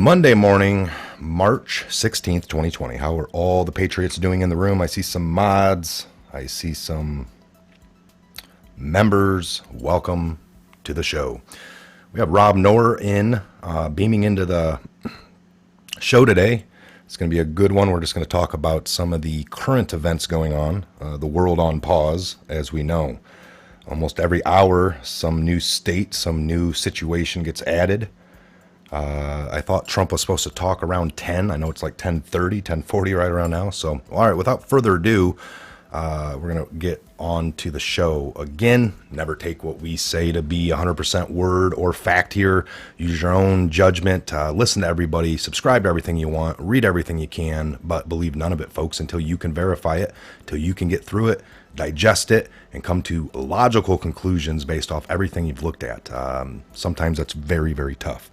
Monday morning, March 16th, 2020. How are all the Patriots doing in the room? I see some mods. I see some members. Welcome to the show. We have Rob Noerr beaming into the show today. It's going to be a good one. We're just going to talk about some of the current events going on, the world on pause, as we know. Almost every hour, some new state, some new situation gets added. I thought Trump was supposed to talk around 10. I know it's like 10:30, 10:40 right around now. So, all right, without further ado, we're going to get on to the show. Again, never take what we say to be 100% word or fact here. Use your own judgment. Listen to everybody. Subscribe to everything you want. Read everything you can. But believe none of it, folks, until you can verify it, until you can get through it, digest it, and come to logical conclusions based off everything you've looked at. Sometimes that's very, very tough.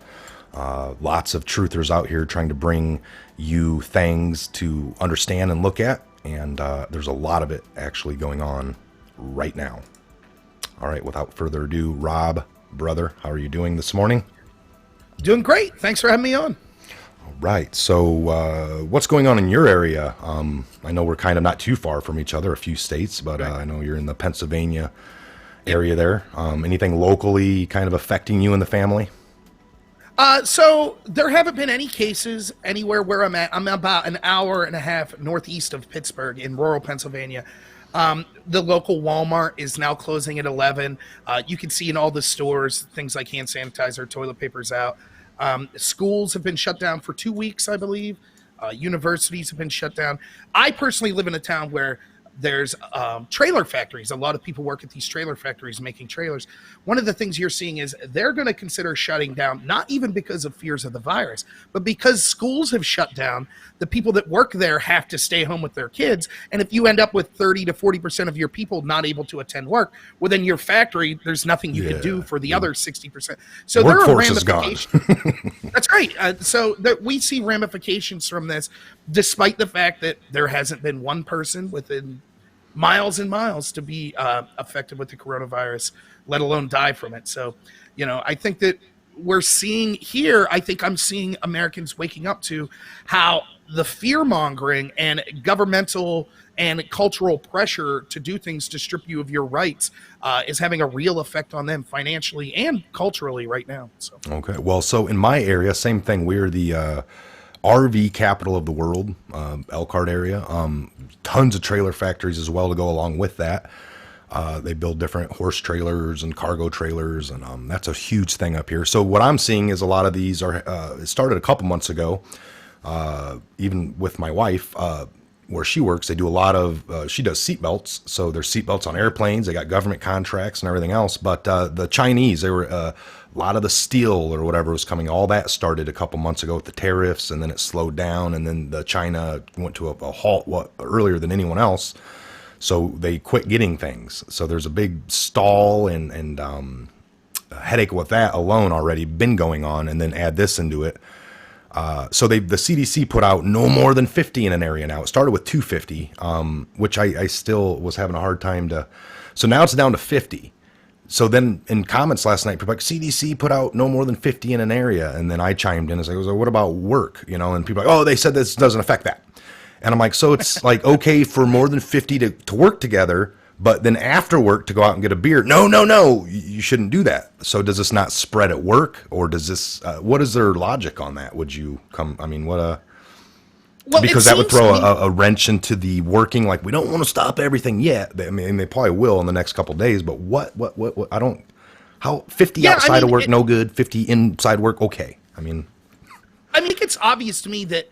Lots of truthers out here trying to bring you things to understand and look at. And there's a lot of it actually going on right now. All right, without further ado, Rob, brother, how are you doing this morning? Doing great. Thanks for having me on. All right, so what's going on in your area? I know we're kind of not too far from each other, a few states, but I know you're in the Pennsylvania area there. Anything locally kind of affecting you and the family? So there haven't been any cases anywhere where I'm at. I'm about an hour and a half northeast of Pittsburgh in rural Pennsylvania. The local Walmart is now closing at 11. You can see in all the stores, things like hand sanitizer, toilet paper's out. Schools have been shut down for 2 weeks, I believe. Universities have been shut down. I personally live in a town where there's trailer factories. A lot of people work at these trailer factories making trailers. One of the things you're seeing is they're going to consider shutting down, not even because of fears of the virus, but because schools have shut down. The people that work there have to stay home with their kids. And if you end up with 30 to 40% of your people not able to attend work, well, then your factory, there's nothing you can do for the other 60%. So there are ramifications. That's right. We see ramifications from this, despite the fact that there hasn't been one person within miles and miles to be affected with the coronavirus, let alone die from it. So, I think that we're seeing here, I'm seeing Americans waking up to how the fear mongering and governmental and cultural pressure to do things to strip you of your rights is having a real effect on them financially and culturally right now. So. Okay. Well, so in my area, same thing. We're the RV capital of the world, Elkhart area. Tons of trailer factories as well to go along with that. They build different horse trailers and cargo trailers, and that's a huge thing up here. So what I'm seeing is a lot of these are, it started a couple months ago, even with my wife, where she works, they do a lot of, she does seatbelts. So there's seatbelts on airplanes. They got government contracts and everything else. But the Chinese, they were, a lot of the steel or whatever was coming. All that started a couple months ago with the tariffs, and then it slowed down. And then the China went to a halt earlier than anyone else. So they quit getting things. So there's a big stall and headache with that alone already been going on. And then add this into it. So the CDC put out no more than 50 in an area now. It started with 250, which I still was having a hard time to. So now it's down to 50. So then in comments last night, people like, CDC put out no more than 50 in an area. And then I chimed in and said, what about work? And people are like, oh, they said this doesn't affect that. And I'm like, so it's like, okay for more than 50 to work together, but then after work to go out and get a beer. No, you shouldn't do that. So does this not spread at work, or does this, what is their logic on that? Would you come, because that would throw a wrench into the working, like, we don't want to stop everything yet. They probably will in the next couple of days, but what, I don't, how 50 outside of work, no good, 50 inside work. Okay. I think it's obvious to me that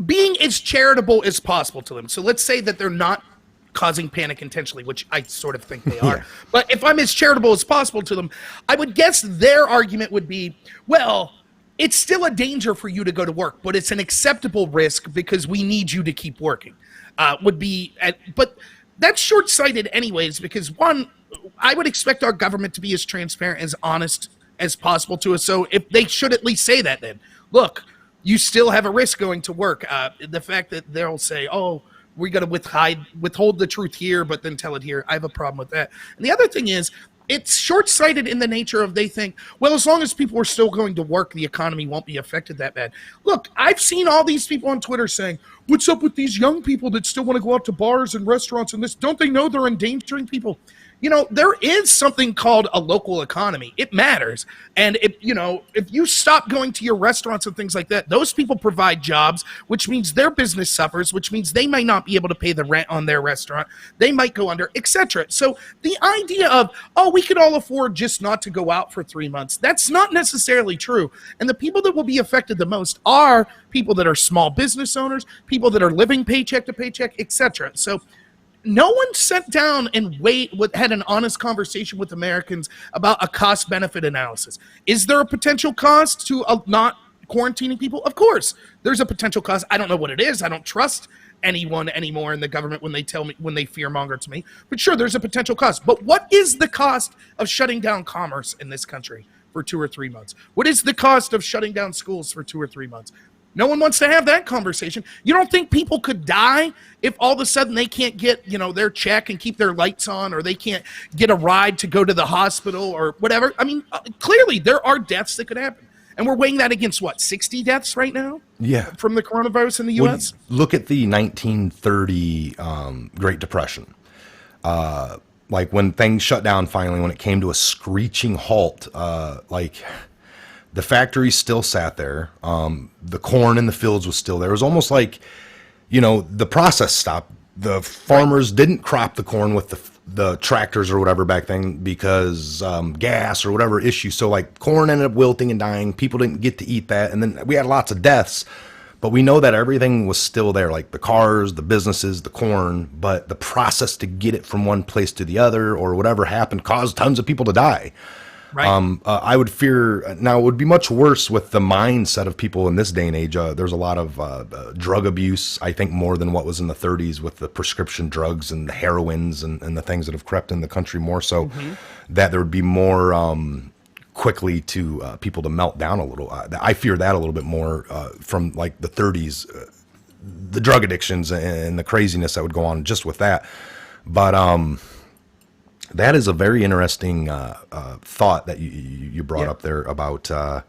being as charitable as possible to them. So let's say that they're not causing panic intentionally, which I sort of think they are. Yeah. But if I'm as charitable as possible to them, I would guess their argument would be, well, it's still a danger for you to go to work, but it's an acceptable risk because we need you to keep working. But that's short-sighted anyways, because one, I would expect our government to be as transparent, as honest as possible to us. So if they should at least say that, then look, you still have a risk going to work. The fact that they'll say, oh, we got to withhold the truth here, but then tell it here. I have a problem with that. And the other thing is, it's short-sighted in the nature of they think, well, as long as people are still going to work, the economy won't be affected that bad. Look, I've seen all these people on Twitter saying, what's up with these young people that still want to go out to bars and restaurants and this? Don't they know they're endangering people? You know, there is something called a local economy. It matters. And if you stop going to your restaurants and things like that, those people provide jobs, which means their business suffers, which means they might not be able to pay the rent on their restaurant. They might go under, etc. So the idea of, oh, we could all afford just not to go out for 3 months, that's not necessarily true. And the people that will be affected the most are people that are small business owners, people that are living paycheck to paycheck, etc. So no one sat down and had an honest conversation with Americans about a cost-benefit analysis. Is there a potential cost to not quarantining people? Of course, there's a potential cost. I don't know what it is. I don't trust anyone anymore in the government when they tell me, when they fearmonger to me. But sure, there's a potential cost. But what is the cost of shutting down commerce in this country for 2 or 3 months? What is the cost of shutting down schools for 2 or 3 months? No one wants to have that conversation. You don't think people could die if all of a sudden they can't get, their check and keep their lights on, or they can't get a ride to go to the hospital or whatever? I mean, clearly there are deaths that could happen. And we're weighing that against 60 deaths right now? Yeah. From the coronavirus in the U.S.? Look at the 1930 Great Depression. Like when things shut down finally, when it came to a screeching halt, the factories still sat there. The corn in the fields was still there. It was almost like, the process stopped. The farmers didn't crop the corn with the tractors or whatever back then because gas or whatever issue. So like corn ended up wilting and dying. People didn't get to eat that. And then we had lots of deaths. But we know that everything was still there, like the cars, the businesses, the corn. But the process to get it from one place to the other or whatever happened caused tons of people to die. Right. I would fear now it would be much worse with the mindset of people in this day and age. There's a lot of drug abuse, I think, more than what was in the 30s with the prescription drugs and the heroines and the things that have crept in the country more so that there would be more quickly to people to melt down a little. I fear that a little bit more from like the 30s, the drug addictions and the craziness that would go on just with that. But that is a very interesting thought that you brought up there about the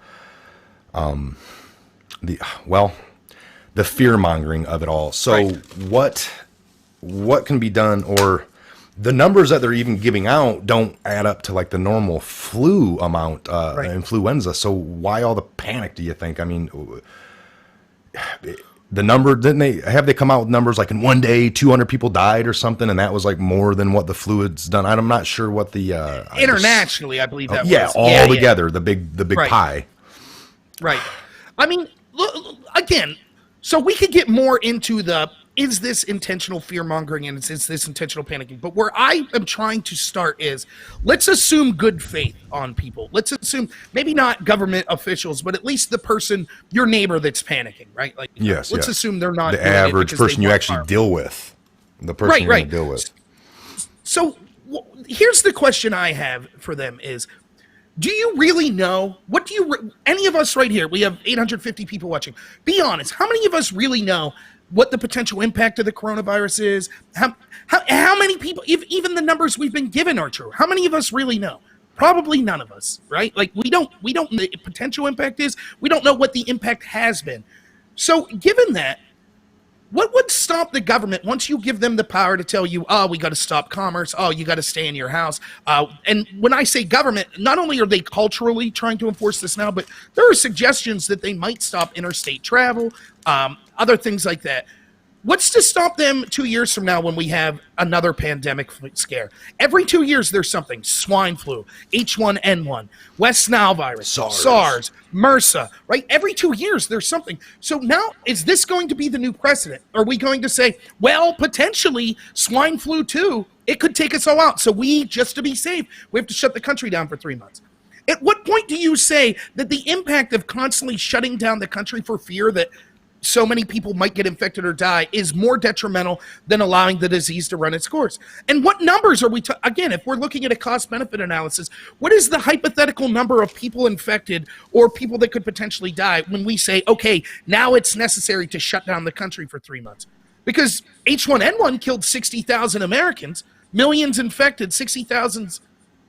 fear mongering of it all. So what can be done, or the numbers that they're even giving out don't add up to like the normal flu amount, influenza. So why all the panic, do you think? I mean, the number, they come out with numbers like in one day 200 people died or something, and that was like more than what the flu had done. I'm not sure what the internationally, I believe that was. All together, the big pie. Right. I mean, look, again, so we could get more into is this intentional fear mongering and is this intentional panicking? But where I am trying to start is, let's assume good faith on people. Let's assume maybe not government officials, but at least the person, your neighbor that's panicking, right? Like, let's assume they're not the average person you actually deal with, the person you're going to deal with. So here's the question I have for them is, do you really know? Any of us right here, we have 850 people watching. Be honest, how many of us really know what the potential impact of the coronavirus is? How many people, if even the numbers we've been given are true, how many of us really know? Probably none of us, right? Like we don't know the potential impact is. We don't know what the impact has been. So given that, what would stop the government once you give them the power to tell you, oh, we got to stop commerce, oh, you got to stay in your house? And when I say government, not only are they culturally trying to enforce this now, but there are suggestions that they might stop interstate travel, other things like that. What's to stop them 2 years from now when we have another pandemic scare? Every 2 years there's something. Swine flu, H1N1, West Nile virus, SARS, MRSA, right? Every 2 years there's something. So now, is this going to be the new precedent? Are we going to say, well, potentially swine flu too, it could take us all out. So just to be safe, we have to shut the country down for 3 months. At what point do you say that the impact of constantly shutting down the country for fear that so many people might get infected or die is more detrimental than allowing the disease to run its course? And what numbers are we again, if we're looking at a cost-benefit analysis, what is the hypothetical number of people infected or people that could potentially die when we say, okay, now it's necessary to shut down the country for 3 months? Because H1N1 killed 60,000 Americans, millions infected, 60,000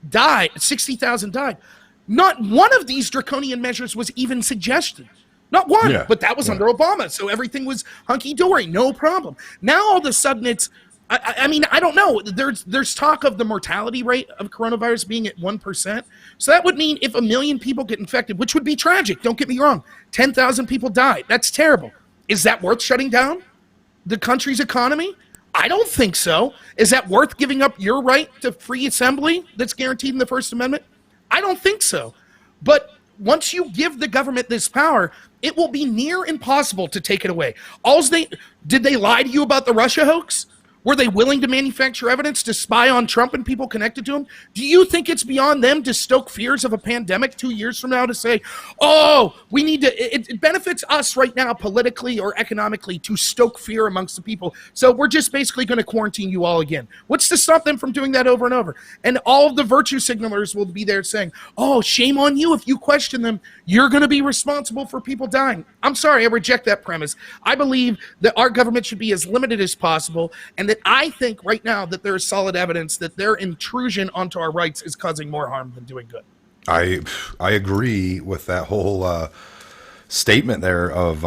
died, 60,000 died. Not one of these draconian measures was even suggested. Not one, Yeah. but that was under Obama. So everything was hunky-dory, no problem. Now all of a sudden it's, I mean, I don't know. There's talk of the mortality rate of coronavirus being at 1%. So that would mean if 1 million people get infected, which would be tragic, don't get me wrong, 10,000 people died. That's terrible. Is that worth shutting down the country's economy? I don't think so. Is that worth giving up your right to free assembly that's guaranteed in the First Amendment? I don't think so. But once you give the government this power, it will be near impossible to take it away. Did they lie to you about the Russia hoax? Were they willing to manufacture evidence to spy on Trump and people connected to him? Do you think it's beyond them to stoke fears of a pandemic 2 years from now to say, oh, we need to, it benefits us right now politically or economically to stoke fear amongst the people. So we're just basically going to quarantine you all again. What's to stop them from doing that over and over? And all of the virtue signalers will be there saying, oh, shame on you if you question them. You're going to be responsible for people dying. I'm sorry, I reject that premise. I believe that our government should be as limited as possible, and that I think right now that there is solid evidence that their intrusion onto our rights is causing more harm than doing good. I agree with that whole statement there of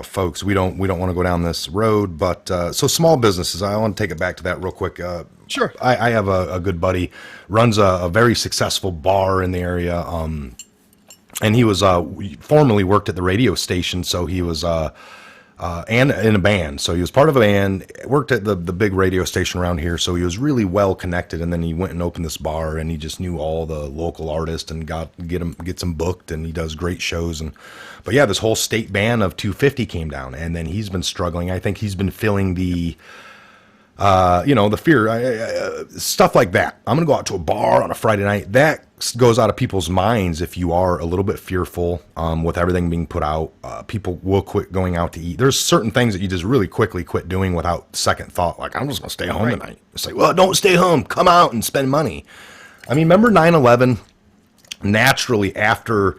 folks. We don't want to go down this road, but so small businesses. I want to take it back to that real quick. Sure. I have a good buddy, runs a very successful bar in the area. And he was formerly worked at the radio station, so he was and in a band. So he was part of a band, worked at the big radio station around here, so he was really well connected. And then he went and opened this bar, and he just knew all the local artists and gets them booked, and he does great shows. But yeah, this whole state ban of 250 came down, and then he's been struggling. I think he's been feeling the the fear, stuff like that. I'm going to go out to a bar on a Friday night. That goes out of people's minds if you are a little bit fearful with everything being put out. People will quit going out to eat. There's certain things that you just really quickly quit doing without second thought. Like, I'm just going to stay home tonight. It's like, well, don't stay home. Come out and spend money. I mean, remember 9/11? Naturally, after,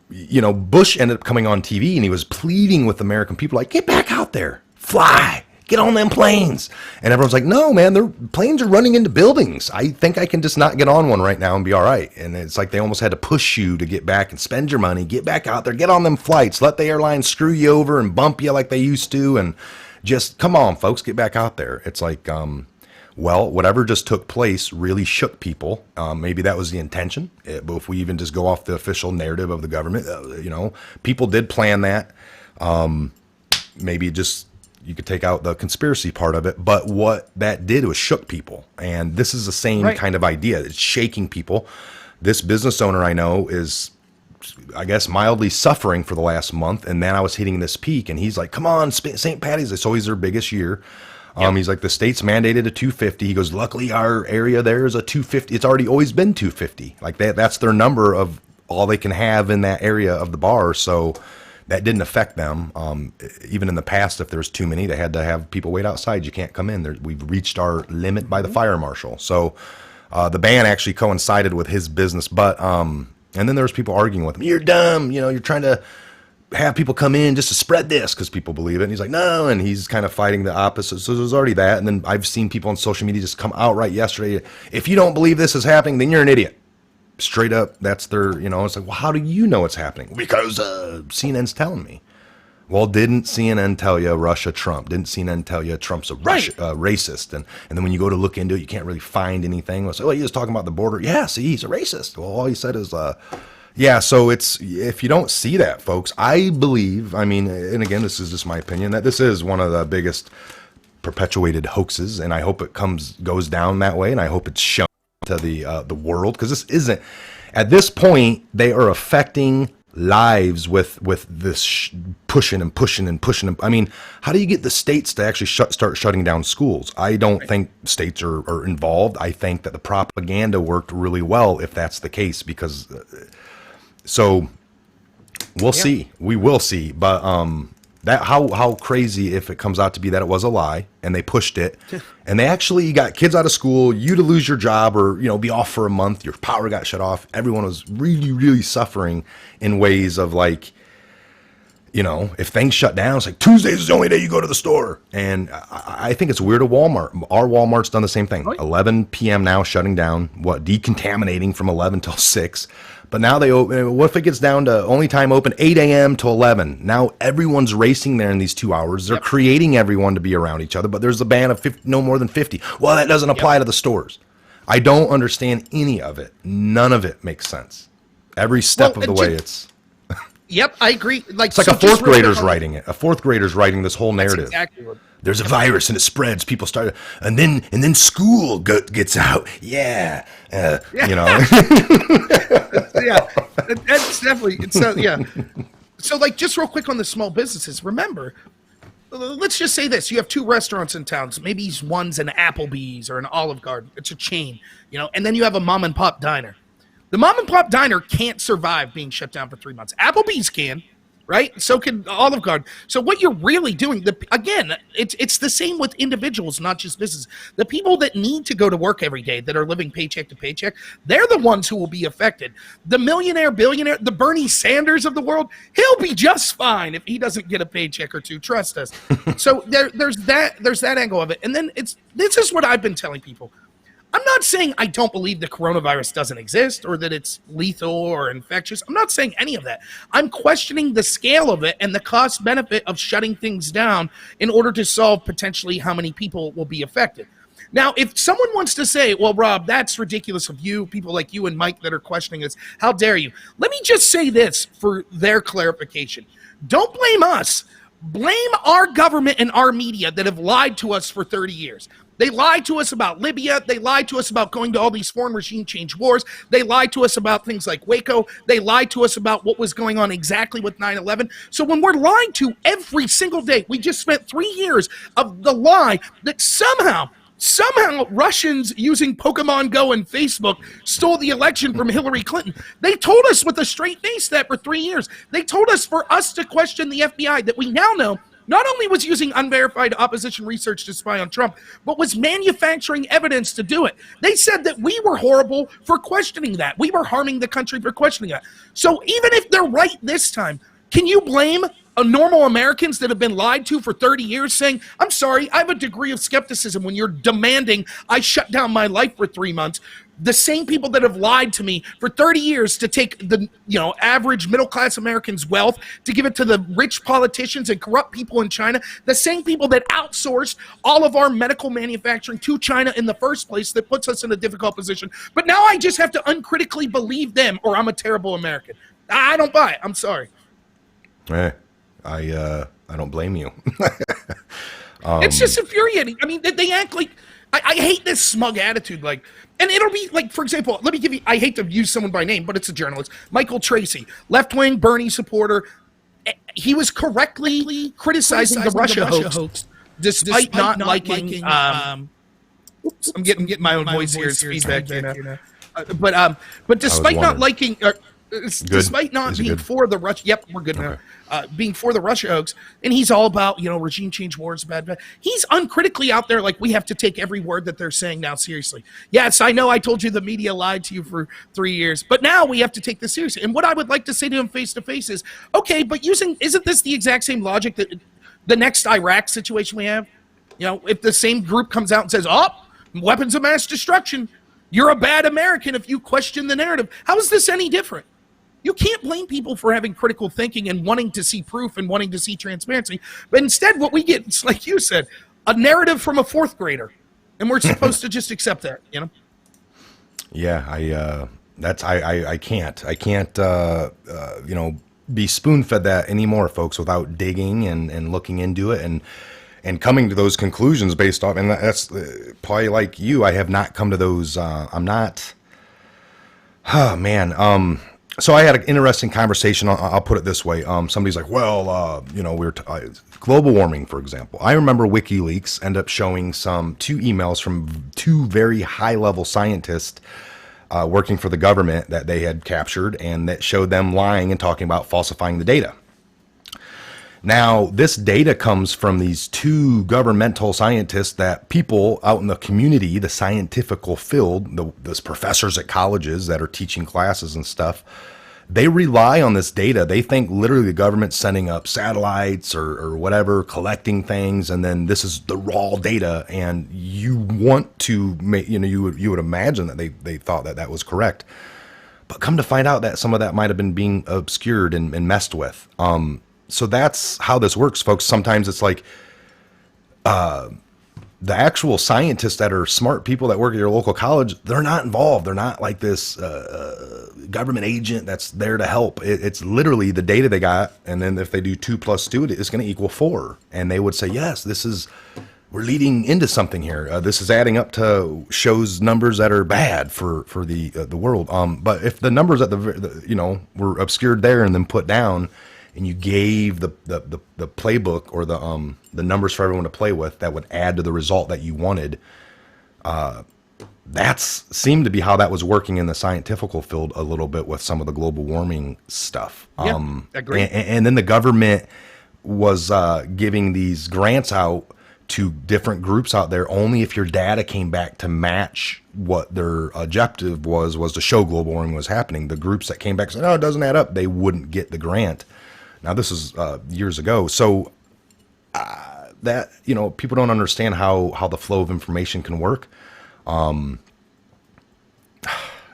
Bush ended up coming on TV and he was pleading with American people, like, get back out there, fly. Get on them planes. And everyone's like, no, man, their planes are running into buildings. I think I can just not get on one right now and be all right. And it's like they almost had to push you to get back and spend your money, get back out there, get on them flights, let the airline screw you over and bump you like they used to. And just come on, folks, get back out there. It's like, well, whatever just took place really shook people. Maybe that was the intention. But if we even just go off the official narrative of the government, people did plan that. Maybe just, you could take out the conspiracy part of it, but what that did was shook people. And this is the same kind of idea. It's shaking people. This business owner I know is, I guess, mildly suffering for the last month. And then I was hitting this peak, and he's like, come on, St. Patty's. It's always their biggest year. He's like, the state's mandated a 250. He goes, luckily our area there is a 250. It's already always been 250. Like that's their number of all they can have in that area of the bar. So that didn't affect them. Even in the past, if there was too many, they had to have people wait outside. You can't come in. We've reached our limit by the fire marshal. So the ban actually coincided with his business. But and then there was people arguing with him. You're dumb. You're trying to have people come in just to spread this because people believe it. And he's like, no. And he's kind of fighting the opposite. So there's already that. And then I've seen people on social media just come outright yesterday. If you don't believe this is happening, then you're an idiot. Straight up, that's their, it's like, well, how do you know it's happening? Because CNN's telling me. Well, didn't CNN tell you Russia Trump? Didn't CNN tell you Trump's a racist? And then when you go to look into it, you can't really find anything. Well, so, he was talking about the border. Yeah, see, he's a racist. Well, all he said is, so it's, if you don't see that, folks, I believe, and again, this is just my opinion, that this is one of the biggest perpetuated hoaxes, and I hope it goes down that way, and I hope it's shown to the world, because this isn't, at this point they are affecting lives with this pushing. I mean, how do you get the states to actually start shutting down schools? I don't think states are involved. I think that the propaganda worked really well if that's the case, because so we'll see. We will see, but that how crazy if it comes out to be that it was a lie and they pushed it and they actually got kids out of school, you to lose your job or, be off for a month, your power got shut off. Everyone was really, really suffering in ways of like, if things shut down, it's like Tuesdays is the only day you go to the store. And I think it's weird at Walmart. Our Walmart's done the same thing. 11 p.m. now, shutting down, decontaminating from 11 till 6. But now they open. What if it gets down to only time open 8 a.m. to 11? Now everyone's racing there in these 2 hours. They're creating everyone to be around each other, but there's a ban of 50, no more than 50. Well, that doesn't apply to the stores. I don't understand any of it. None of it makes sense. Every step of the way, it's... Yep, I agree. It's like a fourth grader's writing it. A fourth grader's writing this whole narrative. Exactly what... There's a virus and it spreads. People start, and then school gets out. Yeah. Yeah, that's definitely. So like, just real quick on the small businesses. Remember, let's just say this: you have 2 restaurants in town. So maybe one's an Applebee's or an Olive Garden. It's a chain, and then you have a mom and pop diner. The mom and pop diner can't survive being shut down for 3 months. Applebee's can, right? So can Olive Garden. So what you're really doing, again, it's the same with individuals, not just business. The people that need to go to work every day, that are living paycheck to paycheck, they're the ones who will be affected. The millionaire, billionaire, the Bernie Sanders of the world, he'll be just fine if he doesn't get a paycheck or two. Trust us. So there's that angle of it. And then this is what I've been telling people. I'm not saying I don't believe the coronavirus doesn't exist or that it's lethal or infectious. I'm not saying any of that. I'm questioning the scale of it and the cost benefit of shutting things down in order to solve potentially how many people will be affected. Now, if someone wants to say, well, Rob, that's ridiculous of you, people like you and Mike that are questioning this, how dare you? Let me just say this for their clarification. Don't blame us. Blame our government and our media that have lied to us for 30 years. They lied to us about Libya. They lied to us about going to all these foreign regime change wars. They lied to us about things like Waco. They lied to us about what was going on exactly with 9/11. So when we're lied to every single day, we just spent 3 years of the lie that somehow Russians using Pokemon Go and Facebook stole the election from Hillary Clinton. They told us with a straight face that for 3 years. They told us for us to question the FBI that we now know not only was using unverified opposition research to spy on Trump, but was manufacturing evidence to do it. They said that we were horrible for questioning that. We were harming the country for questioning that. So even if they're right this time, can you blame normal Americans that have been lied to for 30 years saying, I'm sorry, I have a degree of skepticism when you're demanding I shut down my life for 3 months? The same people that have lied to me for 30 years to take the average middle-class American's wealth to give it to the rich politicians and corrupt people in China, the same people that outsourced all of our medical manufacturing to China in the first place, that puts us in a difficult position. But now I just have to uncritically believe them or I'm a terrible American. I don't buy it. I'm sorry. I don't blame you. It's just infuriating. I mean, they act like, I hate this smug attitude. Like, and it'll be like, for example, let me give you, I hate to use someone by name, but it's a journalist, Michael Tracy, left-wing Bernie supporter. He was correctly criticizing the Russia hoax, despite not liking, oops, I'm getting my own voice here, it's feedback, but despite not liking, despite not being for the Russia, we're good now. Being for the Russia hoax, and he's all about regime change wars, bad. He's uncritically out there like we have to take every word that they're saying now seriously. Yes, I know I told you the media lied to you for 3 years, but now we have to take this seriously. And what I would like to say to him face to face is, okay, but isn't this the exact same logic that the next Iraq situation we have? If the same group comes out and says, "Oh, weapons of mass destruction," you're a bad American if you question the narrative. How is this any different? You can't blame people for having critical thinking and wanting to see proof and wanting to see transparency. But instead, what we get is, like you said, a narrative from a fourth grader. And we're supposed to just accept that, Yeah, I can't, be spoon-fed that anymore, folks, without digging and looking into it and coming to those conclusions based off, and that's probably like you, I have not come to those, so I had an interesting conversation. I'll put it this way. Somebody's like, well, global warming, for example. I remember WikiLeaks ended up showing two emails from two very high-level scientists working for the government that they had captured, and that showed them lying and talking about falsifying the data. Now, this data comes from these two governmental scientists that people out in the community, the scientific field, those professors at colleges that are teaching classes and stuff, They rely on this data. They think literally the government's sending up satellites or whatever, collecting things, and then this is the raw data. And you want to make, you would imagine that they thought that that was correct. But come to find out that some of that might have been being obscured and messed with. So that's how this works, folks. Sometimes it's like the actual scientists that are smart people that work at your local college, they're not involved. They're not like this government agent that's there to help. It's literally the data they got. And then if they do 2 + 2, it's going to equal 4. And they would say, yes, we're leading into something here. This is adding up to shows numbers that are bad for the world. But if the numbers at were obscured there and then put down, and you gave the playbook or the numbers for everyone to play with that would add to the result that you wanted, that's seemed to be how that was working in the scientific field a little bit with some of the global warming stuff. Yeah, agree. And then the government was giving these grants out to different groups out there only if your data came back to match what their objective was to show global warming was happening. The groups that came back and said, "Oh, it doesn't add up," they wouldn't get the grant. Now this is years ago, so that people don't understand how the flow of information can work.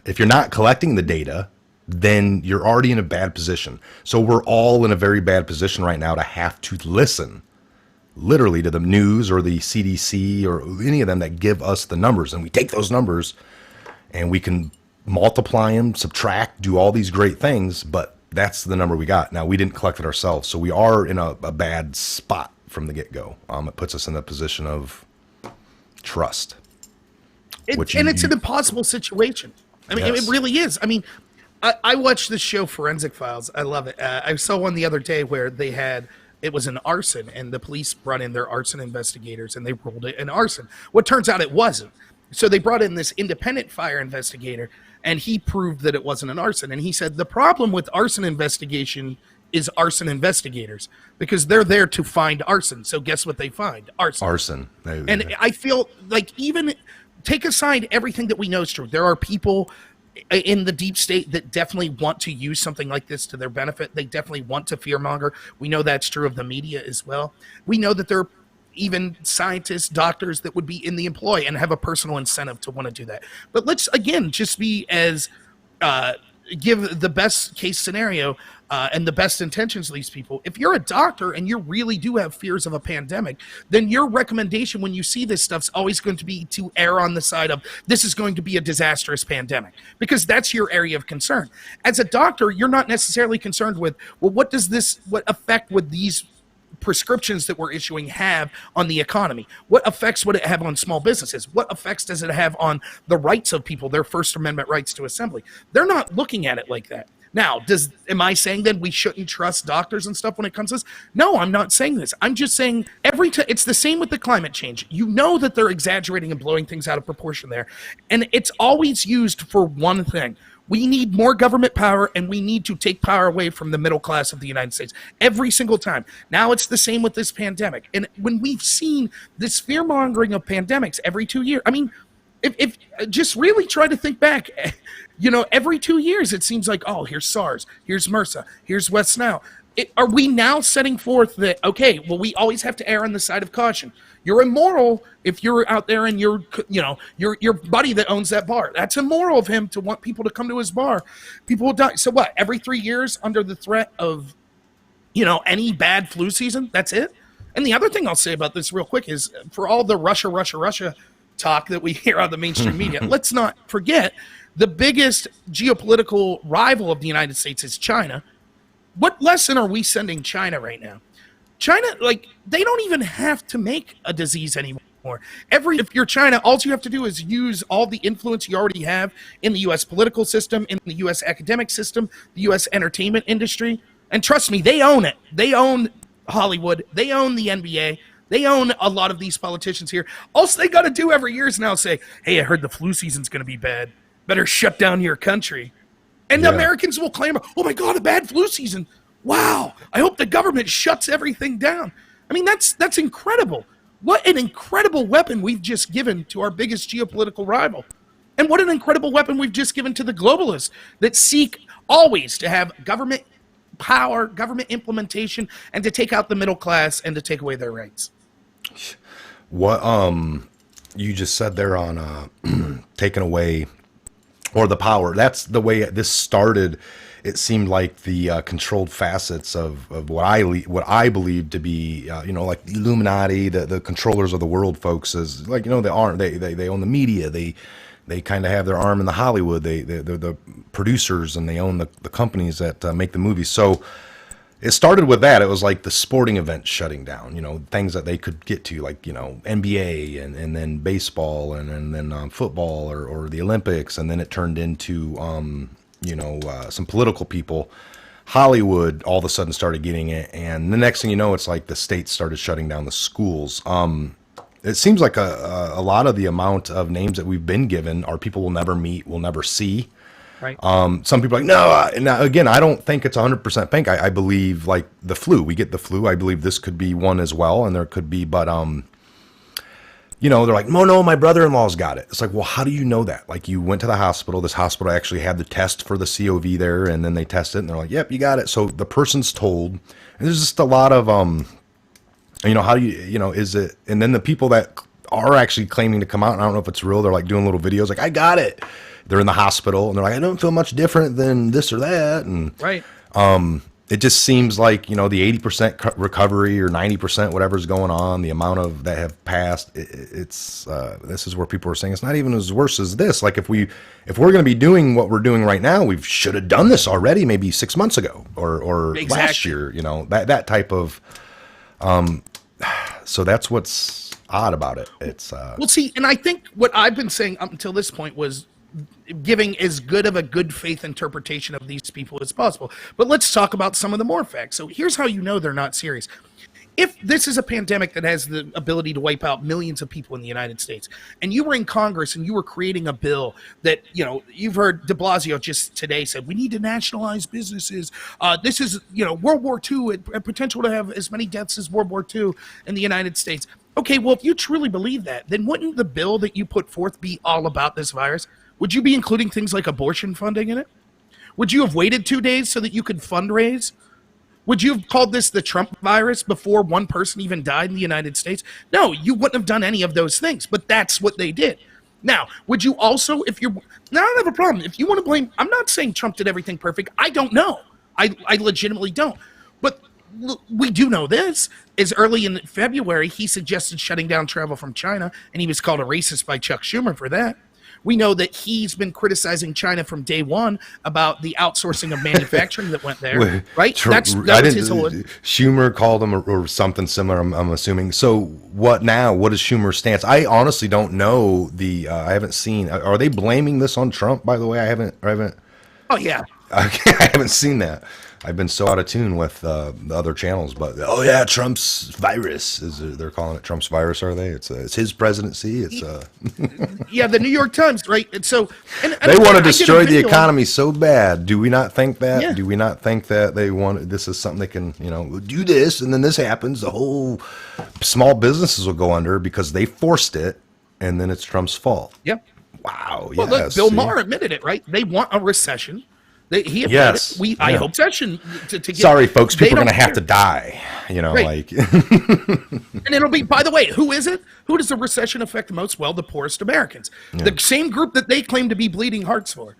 If you're not collecting the data, then you're already in a bad position. So we're all in a very bad position right now to have to listen literally to the news or the CDC or any of them that give us the numbers, and we take those numbers and we can multiply them, subtract, do all these great things, but that's the number we got. Now, we didn't collect it ourselves, so we are in a bad spot from the get-go. It puts us in a position of trust. It's an impossible situation. I mean, Yes. it really is. I mean, I watched this show, Forensic Files. I love it. I saw one the other day where it was an arson, and the police brought in their arson investigators, and they ruled it an arson. What turns out it wasn't. So they brought in this independent fire investigator, and he proved that it wasn't an arson. And he said the problem with arson investigation is arson investigators, because they're there to find arson. So guess what they find? Arson. And I feel like, even take aside everything that we know is true, there are people in the deep state that definitely want to use something like this to their benefit. They definitely want to fearmonger. We know that's true of the media as well. We know that there are even scientists, doctors that would be in the employ and have a personal incentive to want to do that. But let's, again, just be as give the best case scenario and the best intentions of these people. If you're a doctor and you really do have fears of a pandemic, then your recommendation when you see this stuff's always going to be to err on the side of this is going to be a disastrous pandemic, because that's your area of concern. As a doctor, you're not necessarily concerned with, well, what effect would these prescriptions that we're issuing have on the economy? What effects would it have on small businesses? What effects does it have on the rights of people, their First Amendment rights to assembly? They're not looking at it like that. Now, am I saying that we shouldn't trust doctors and stuff when it comes to this? No, I'm not saying this. I'm just saying it's the same with the climate change. You know that they're exaggerating and blowing things out of proportion there. And it's always used for one thing. We need more government power, and we need to take power away from the middle class of the United States every single time. Now it's the same with this pandemic. And when we've seen this fear-mongering of pandemics every 2 years, I mean, if just really try to think back, every 2 years it seems like, oh, here's SARS, here's MRSA, here's West Nile. Are we now setting forth that, okay, well, we always have to err on the side of caution? You're immoral if you're out there and your buddy that owns that bar. That's immoral of him to want people to come to his bar. People will die. So what? Every 3 years under the threat of, any bad flu season? That's it? And the other thing I'll say about this real quick is, for all the Russia talk that we hear on the mainstream media, let's not forget the biggest geopolitical rival of the United States is China. What lesson are we sending China right now? China, they don't even have to make a disease anymore. If you're China, all you have to do is use all the influence you already have in the U.S. political system, in the U.S. academic system, the U.S. entertainment industry. And trust me, they own it. They own Hollywood. They own the NBA. They own a lot of these politicians here. All they got to do every year is now say, hey, I heard the flu season's going to be bad. Better shut down your country. And the Americans will claim, oh my God, a bad flu season. Wow, I hope the government shuts everything down. I mean, that's incredible. What an incredible weapon we've just given to our biggest geopolitical rival. And what an incredible weapon we've just given to the globalists that seek always to have government power, government implementation, and to take out the middle class and to take away their rights. What you just said there on taking away or the power. That's the way this started. It seemed like the controlled facets of what I believe to be, like the Illuminati, the controllers of the world, folks, is like, they aren't. They own the media. They kind of have their arm in the Hollywood. They're the producers, and they own the companies that make the movies. So it started with that. It was like the sporting events shutting down, things that they could get to, like, NBA and then baseball and then football or the Olympics. And then it turned into, some political people. Hollywood all of a sudden started getting it. And the next thing you know, it's like the states started shutting down the schools. It seems like a lot of the amount of names that we've been given are people we'll never meet, we'll never see. Right. Some people are like, no, now, again, I don't think it's 100% fake. I believe, like, the flu. We get the flu. I believe this could be one as well, and there could be, but, they're like, no, my brother-in-law's got it. It's like, well, how do you know that? Like, you went to the hospital. This hospital actually had the test for the COV there, and then they test it, and they're like, yep, you got it. So the person's told, and there's just a lot of, how do you, is it, and then the people that are actually claiming to come out, and I don't know if it's real, they're like doing little videos, like, I got it. They're in the hospital, and they're like, I don't feel much different than this or that. And right. It just seems like, the 80% recovery or 90%, whatever's going on, the amount of that have passed, it's this is where people are saying it's not even as worse as this. Like, if we're going to be doing what we're doing right now, we should have done this already, maybe 6 months ago or exactly. Last year, that type of, so that's what's odd about it. It's well, see, and I think what I've been saying up until this point was giving as good of a good faith interpretation of these people as possible. But let's talk about some of the more facts. So here's how you know they're not serious. If this is a pandemic that has the ability to wipe out millions of people in the United States, and you were in Congress and you were creating a bill that, you've heard de Blasio just today said, we need to nationalize businesses. This is, World War II, and potential to have as many deaths as World War II in the United States. Okay, well, if you truly believe that, then wouldn't the bill that you put forth be all about this virus? Would you be including things like abortion funding in it? Would you have waited 2 days so that you could fundraise? Would you have called this the Trump virus before one person even died in the United States? No, you wouldn't have done any of those things, but that's what they did. Now, would you also, now I don't have a problem. If you want to blame, I'm not saying Trump did everything perfect. I don't know. I legitimately don't. But we do know this. As early in February, he suggested shutting down travel from China, and he was called a racist by Chuck Schumer for that. We know that he's been criticizing China from day one about the outsourcing of manufacturing that went there, right? That was his whole... Schumer called him or something similar, I'm assuming. So what now? What is Schumer's stance? I honestly don't know. I haven't seen... Are they blaming this on Trump, by the way? I haven't... Oh, yeah. I haven't seen that. I've been so out of tune with the other channels, but Trump's virus they're calling it Trump's virus, are they? It's his presidency. It's yeah, the New York Times, right? And so they want to destroy the economy so bad. Do we not think that? Yeah. Do we not think that they want this is something they can do this, and then this happens? The whole small businesses will go under because they forced it, and then it's Trump's fault. Yep. Wow. Well, look, Bill Maher admitted it, right? They want a recession. He yes. I hope session to get. Sorry, folks. People are going to have to die. Right. like. And it'll be. By the way, who is it? Who does the recession affect the most? Well, the poorest Americans, the same group that they claim to be bleeding hearts for.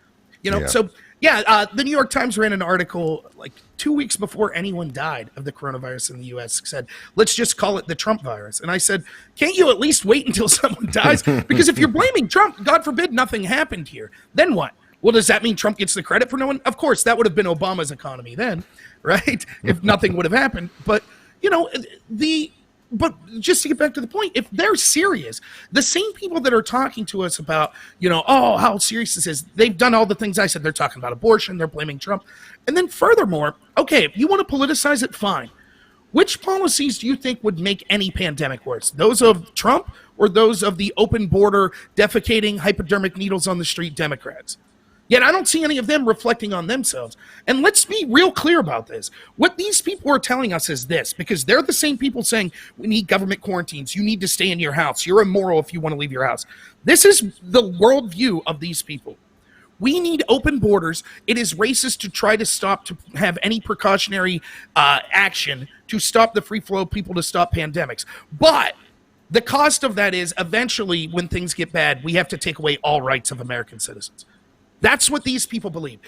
So the New York Times ran an article like 2 weeks before anyone died of the coronavirus in the U.S. said, let's just call it the Trump virus. And I said, can't you at least wait until someone dies? Because if you're blaming Trump, God forbid nothing happened here. Then what? Well, does that mean Trump gets the credit for no one? Of course, that would have been Obama's economy then, right? If nothing would have happened. But, but just to get back to the point, if they're serious, the same people that are talking to us about, how serious this is, they've done all the things I said. They're talking about abortion. They're blaming Trump. And then furthermore, okay, if you want to politicize it, fine. Which policies do you think would make any pandemic worse? Those of Trump or those of the open border, defecating, hypodermic needles on the street Democrats? Yet I don't see any of them reflecting on themselves. And let's be real clear about this. What these people are telling us is this, because they're the same people saying we need government quarantines. You need to stay in your house. You're immoral if you want to leave your house. This is the worldview of these people. We need open borders. It is racist to try to have any precautionary action to stop the free flow of people, to stop pandemics. But the cost of that is eventually, when things get bad, we have to take away all rights of American citizens. That's what these people believe.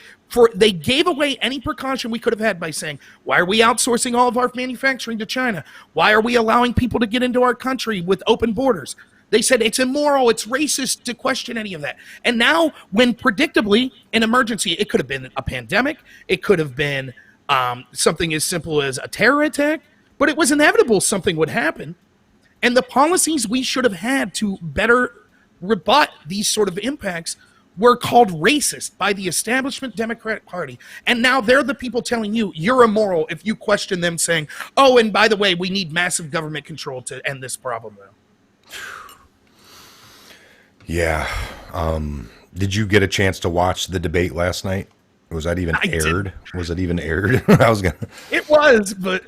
They gave away any precaution we could have had by saying, why are we outsourcing all of our manufacturing to China? Why are we allowing people to get into our country with open borders? They said it's immoral, it's racist to question any of that. And now, when predictably, an emergency, it could have been a pandemic, it could have been something as simple as a terror attack, but it was inevitable something would happen. And the policies we should have had to better rebut these sort of impacts were called racist by the establishment Democratic Party. And now they're the people telling you you're immoral if you question them, saying, oh, and by the way, we need massive government control to end this problem now. Yeah. Did you get a chance to watch the debate last night? Was that even aired? Was it even aired? It was, but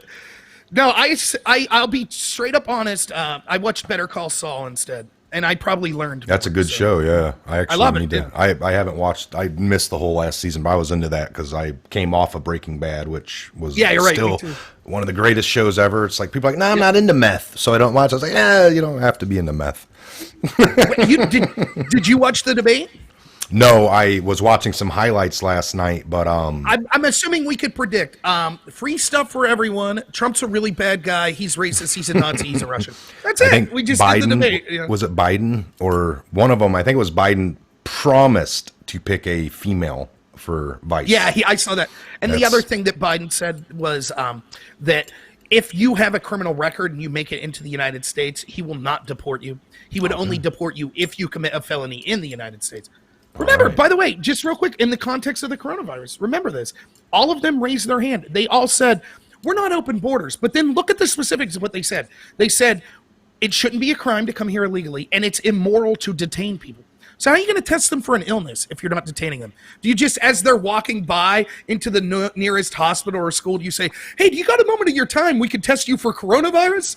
no, I'll be straight up honest. I watched Better Call Saul instead. And I probably learned. That's a good show, yeah. I love it. I haven't watched. I missed the whole last season, but I was into that because I came off of Breaking Bad, which was still one of the greatest shows ever. It's like people are like, no, I'm not into meth, so I don't watch. I was like, you don't have to be into meth. Did you watch the debate? No, I was watching some highlights last night, but I'm assuming we could predict free stuff for everyone. Trump's a really bad guy. He's racist. He's a Nazi. He's a Russian. That's it. We just did the debate. You know? Was it Biden or one of them? I think it was Biden promised to pick a female for vice. Yeah, I saw that. And the other thing that Biden said was that if you have a criminal record and you make it into the United States, he will not deport you. He would only deport you if you commit a felony in the United States. Remember, by the way, just real quick, in the context of the coronavirus, remember this. All of them raised their hand. They all said, we're not open borders. But then look at the specifics of what they said. They said it shouldn't be a crime to come here illegally, and it's immoral to detain people. So how are you going to test them for an illness if you're not detaining them? Do you just, as they're walking by into the nearest hospital or school, do you say, hey, do you got a moment of your time? We could test you for coronavirus?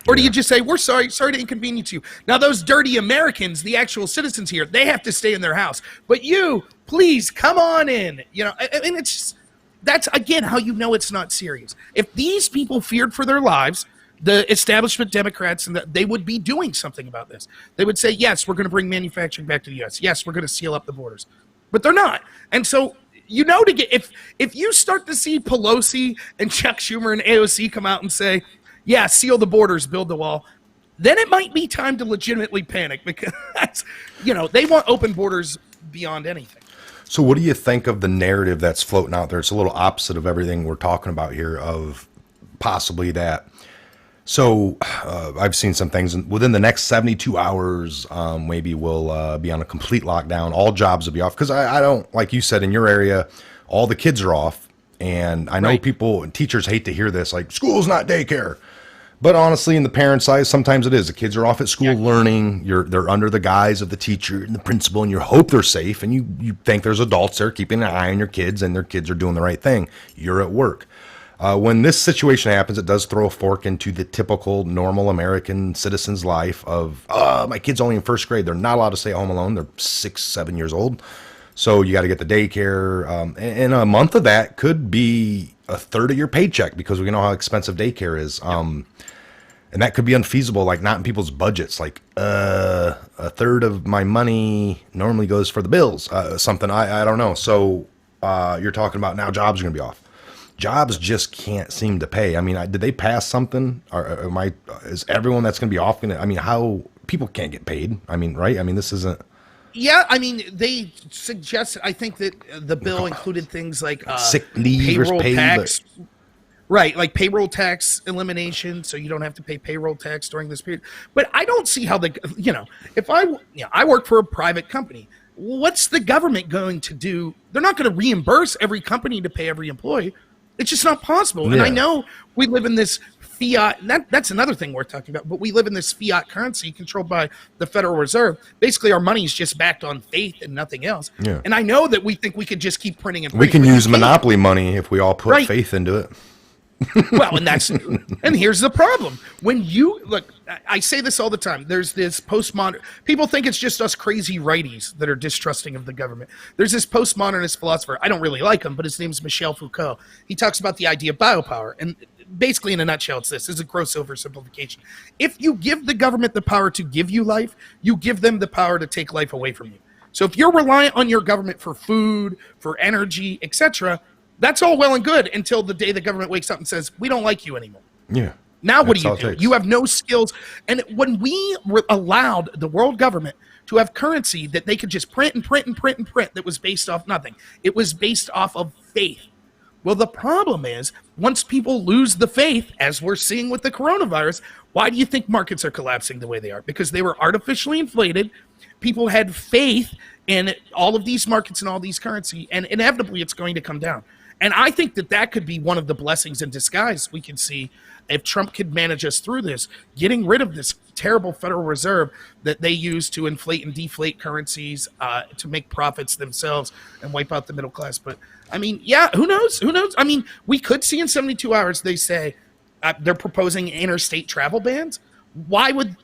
Or do you just say, we're sorry to inconvenience you. Now, those dirty Americans, the actual citizens here, they have to stay in their house. But you, please, come on in. You know, I mean, it's just, that's, again, how you know it's not serious. If these people feared for their lives, the establishment Democrats, and they would be doing something about this. They would say, yes, we're going to bring manufacturing back to the U.S. Yes, we're going to seal up the borders. But they're not. And so, you know, if you start to see Pelosi and Chuck Schumer and AOC come out and say, yeah, seal the borders, build the wall, then it might be time to legitimately panic because, you know, they want open borders beyond anything. So what do you think of the narrative that's floating out there? It's a little opposite of everything we're talking about here, of possibly that. So I've seen some things within the next 72 hours, maybe we'll be on a complete lockdown. All jobs will be off because I don't, like you said, in your area, all the kids are off. And I know people and teachers hate to hear this, like school's not daycare. But honestly, in the parent side, sometimes it is. The kids are off at school learning. They're under the guise of the teacher and the principal, and you hope they're safe, and you think there's adults there keeping an eye on your kids, and their kids are doing the right thing. You're at work. When this situation happens, it does throw a fork into the typical normal American citizen's life of, my kid's only in first grade. They're not allowed to stay at home alone. They're 6, 7 years old. So you got to get the daycare. And a month of that could be a third of your paycheck because we know how expensive daycare is. And that could be unfeasible, like not in people's budgets. Like a third of my money normally goes for the bills, something I don't know. So you're talking about now jobs are going to be off. Jobs just can't seem to pay. I mean, did they pass something? Or is everyone that's going to be off going to, I mean, how people can't get paid? I mean, right? I mean, this isn't. Yeah, I mean, they suggested, I think that the bill included things like sick leave, payroll tax. Right, like payroll tax elimination, so you don't have to pay payroll tax during this period. But I don't see how if I work for a private company, what's the government going to do? They're not going to reimburse every company to pay every employee. It's just not possible. Yeah. And I know we live in this fiat, that's another thing worth talking about, but we live in this fiat currency controlled by the Federal Reserve. Basically, our money is just backed on faith and nothing else. Yeah. And I know that we think we could just keep printing and printing. We can use monopoly money if we all put faith into it. Well, and here's the problem. When you look, I say this all the time. There's this postmodern, people think it's just us crazy righties that are distrusting of the government. There's this postmodernist philosopher. I don't really like him, but his name's Michel Foucault. He talks about the idea of biopower. And basically, in a nutshell, it's this is a gross oversimplification. If you give the government the power to give you life, you give them the power to take life away from you. So if you're reliant on your government for food, for energy, etc., that's all well and good until the day the government wakes up and says, we don't like you anymore. Yeah. Now what do? You have no skills. And when we allowed the world government to have currency that they could just print and print and print and print that was based off nothing, it was based off of faith. Well, the problem is once people lose the faith, as we're seeing with the coronavirus, why do you think markets are collapsing the way they are? Because they were artificially inflated. People had faith in all of these markets and all these currency, and inevitably it's going to come down. And I think that could be one of the blessings in disguise we can see if Trump could manage us through this, getting rid of this terrible Federal Reserve that they use to inflate and deflate currencies to make profits themselves and wipe out the middle class. But, I mean, yeah, who knows? Who knows? I mean, we could see in 72 hours, they say they're proposing interstate travel bans. Why would...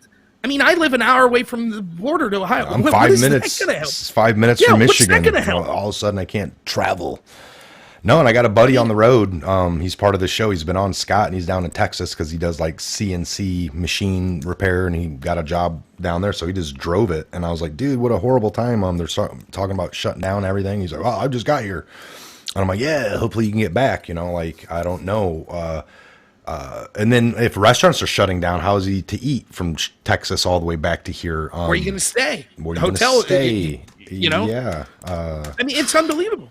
I mean, I live an hour away from the border to Ohio. I'm 5 minutes. It's 5 minutes from Michigan. What's that going to help? All of a sudden, I can't travel. No, and I got a buddy on the road. He's part of the show. He's been on Scott, and he's down in Texas because he does like CNC machine repair, and he got a job down there. So he just drove it, and I was like, "Dude, what a horrible time!" They're talking about shutting down everything. He's like, "Oh, I just got here," and I'm like, "Yeah, hopefully you can get back." You know, like I don't know. And then if restaurants are shutting down, how is he to eat from Texas all the way back to here? Where are you going to stay? Where are you hotel stay? You know? Yeah. I mean, it's unbelievable.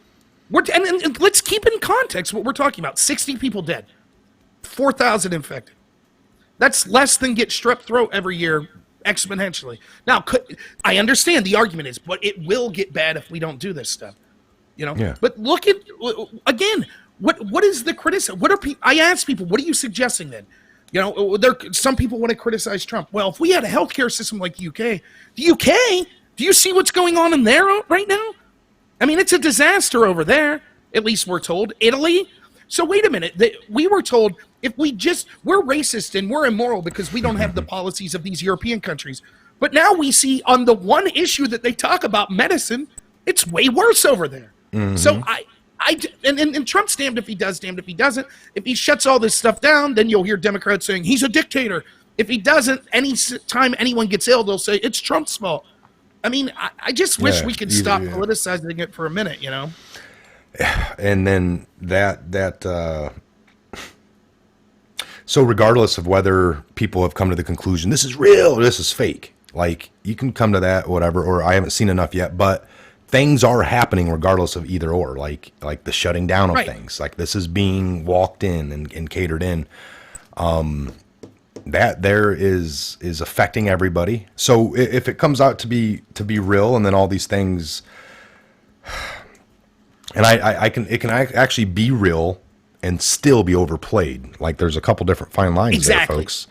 And let's keep in context what we're talking about. 60 people dead, 4,000 infected. That's less than get strep throat every year exponentially. Now, I understand the argument is, but it will get bad if we don't do this stuff. You know? Yeah. But look at, again, what is the criticism? I ask people, what are you suggesting then? You know, some people want to criticize Trump. Well, if we had a healthcare system like the UK, do you see what's going on in there right now? I mean, it's a disaster over there, at least we're told. Italy. So wait a minute. We were told we're racist and we're immoral because we don't have the policies of these European countries. But now we see on the one issue that they talk about, medicine, it's way worse over there. Mm-hmm. So and Trump's damned if he does, damned if he doesn't. If he shuts all this stuff down, then you'll hear Democrats saying he's a dictator. If he doesn't, any time anyone gets ill, they'll say it's Trump's fault. I mean, I just wish we could stop politicizing it for a minute, you know? And then so regardless of whether people have come to the conclusion, this is real, or this is fake, like you can come to that, whatever, or I haven't seen enough yet, but things are happening regardless of either or, like the shutting down of things, like this is being walked in and catered in. That there is affecting everybody. So if it comes out to be real, and then all these things, and it can actually be real and still be overplayed. Like there's a couple different fine lines there, folks.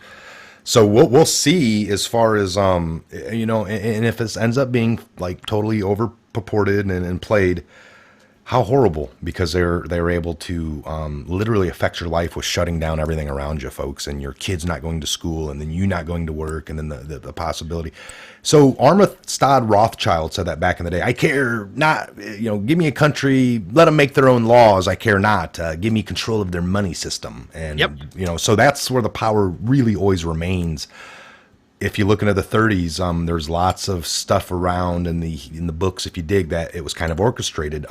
So we'll see as far as you know, and if this ends up being like totally over purported and played, how horrible, because they're able to literally affect your life with shutting down everything around you, folks, and your kids not going to school, and then you not going to work, and then the possibility. So Armistad Rothschild said that back in the day. I care not, you know, give me a country, let them make their own laws. I care not. Give me control of their money system, and you know, so that's where the power really always remains. If you look into the 30s, there's lots of stuff around in the books, if you dig, that it was kind of orchestrated.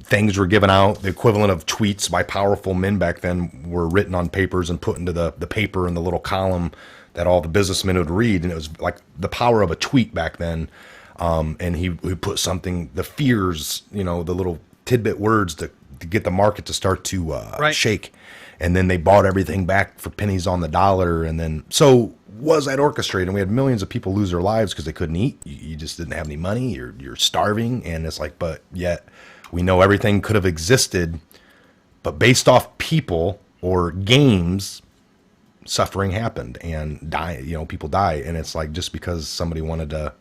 Things were given out, the equivalent of tweets by powerful men back then were written on papers and put into the paper in the little column that all the businessmen would read. And it was like the power of a tweet back then. And he put something, the fears, you know, the little tidbit words to get the market to start to shake. And then they bought everything back for pennies on the dollar. And then, so was that orchestrated? And we had millions of people lose their lives because they couldn't eat. You just didn't have any money. You're starving. And it's like, but yet we know everything could have existed, but based off people or games, suffering happened and people die. And it's like, just because somebody wanted to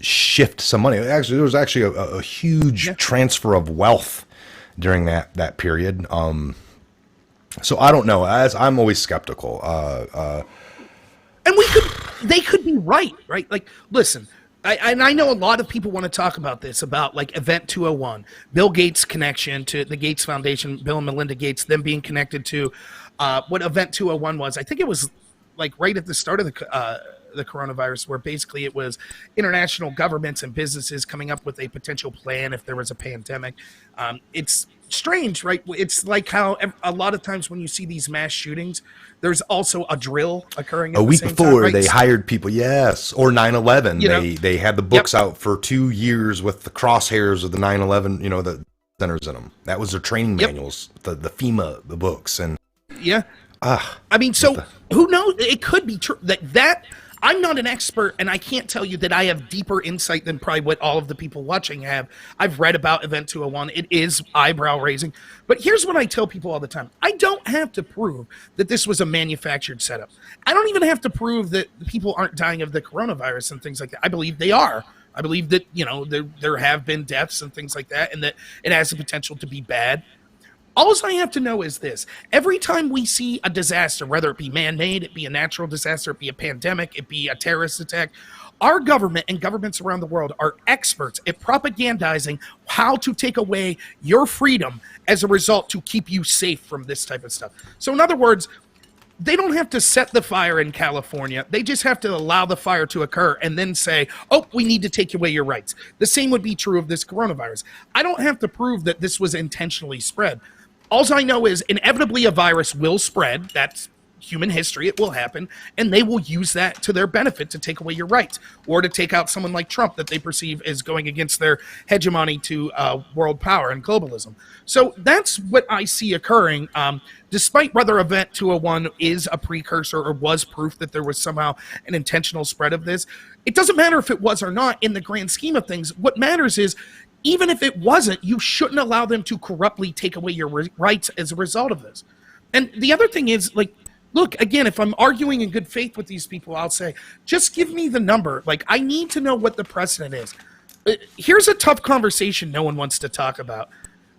shift some money, there was actually a huge transfer of wealth during that period. So I don't know. As I'm always skeptical. And they could be right? Like, listen, I know a lot of people want to talk about this, about like Event 201, Bill Gates' connection to the Gates Foundation, Bill and Melinda Gates, them being connected to what Event 201 was. I think it was like right at the start of the coronavirus, where basically it was international governments and businesses coming up with a potential plan if there was a pandemic. It's strange, right? It's like how a lot of times when you see these mass shootings, there's also a drill occurring at a the week same before time, right? they hired people. Yes. Or 9/11. You know? They had the books out for 2 years with the crosshairs of the 9/11, the centers in them. That was their training manuals, the FEMA, the books. And Yeah. I mean, so who knows? It could be true that I'm not an expert, and I can't tell you that I have deeper insight than probably what all of the people watching have. I've read about Event 201. It is eyebrow raising. But here's what I tell people all the time. I don't have to prove that this was a manufactured setup. I don't even have to prove that people aren't dying of the coronavirus and things like that. I believe they are. I believe that, there have been deaths and things like that, and that it has the potential to be bad. All I have to know is this. Every time we see a disaster, whether it be man-made, it be a natural disaster, it be a pandemic, it be a terrorist attack, our government and governments around the world are experts at propagandizing how to take away your freedom as a result to keep you safe from this type of stuff. So in other words, they don't have to set the fire in California. They just have to allow the fire to occur and then say, oh, we need to take away your rights. The same would be true of this coronavirus. I don't have to prove that this was intentionally spread. All I know is inevitably a virus will spread. That's human history. It will happen. And they will use that to their benefit to take away your rights or to take out someone like Trump that they perceive as going against their hegemony to world power and globalism. So that's what I see occurring, despite whether Event 201 is a precursor or was proof that there was somehow an intentional spread of this. It doesn't matter if it was or not in the grand scheme of things. What matters is, even if it wasn't, you shouldn't allow them to corruptly take away your rights as a result of this. And the other thing is, like, look, again, if I'm arguing in good faith with these people, I'll say, just give me the number. Like, I need to know what the precedent is. Here's a tough conversation no one wants to talk about.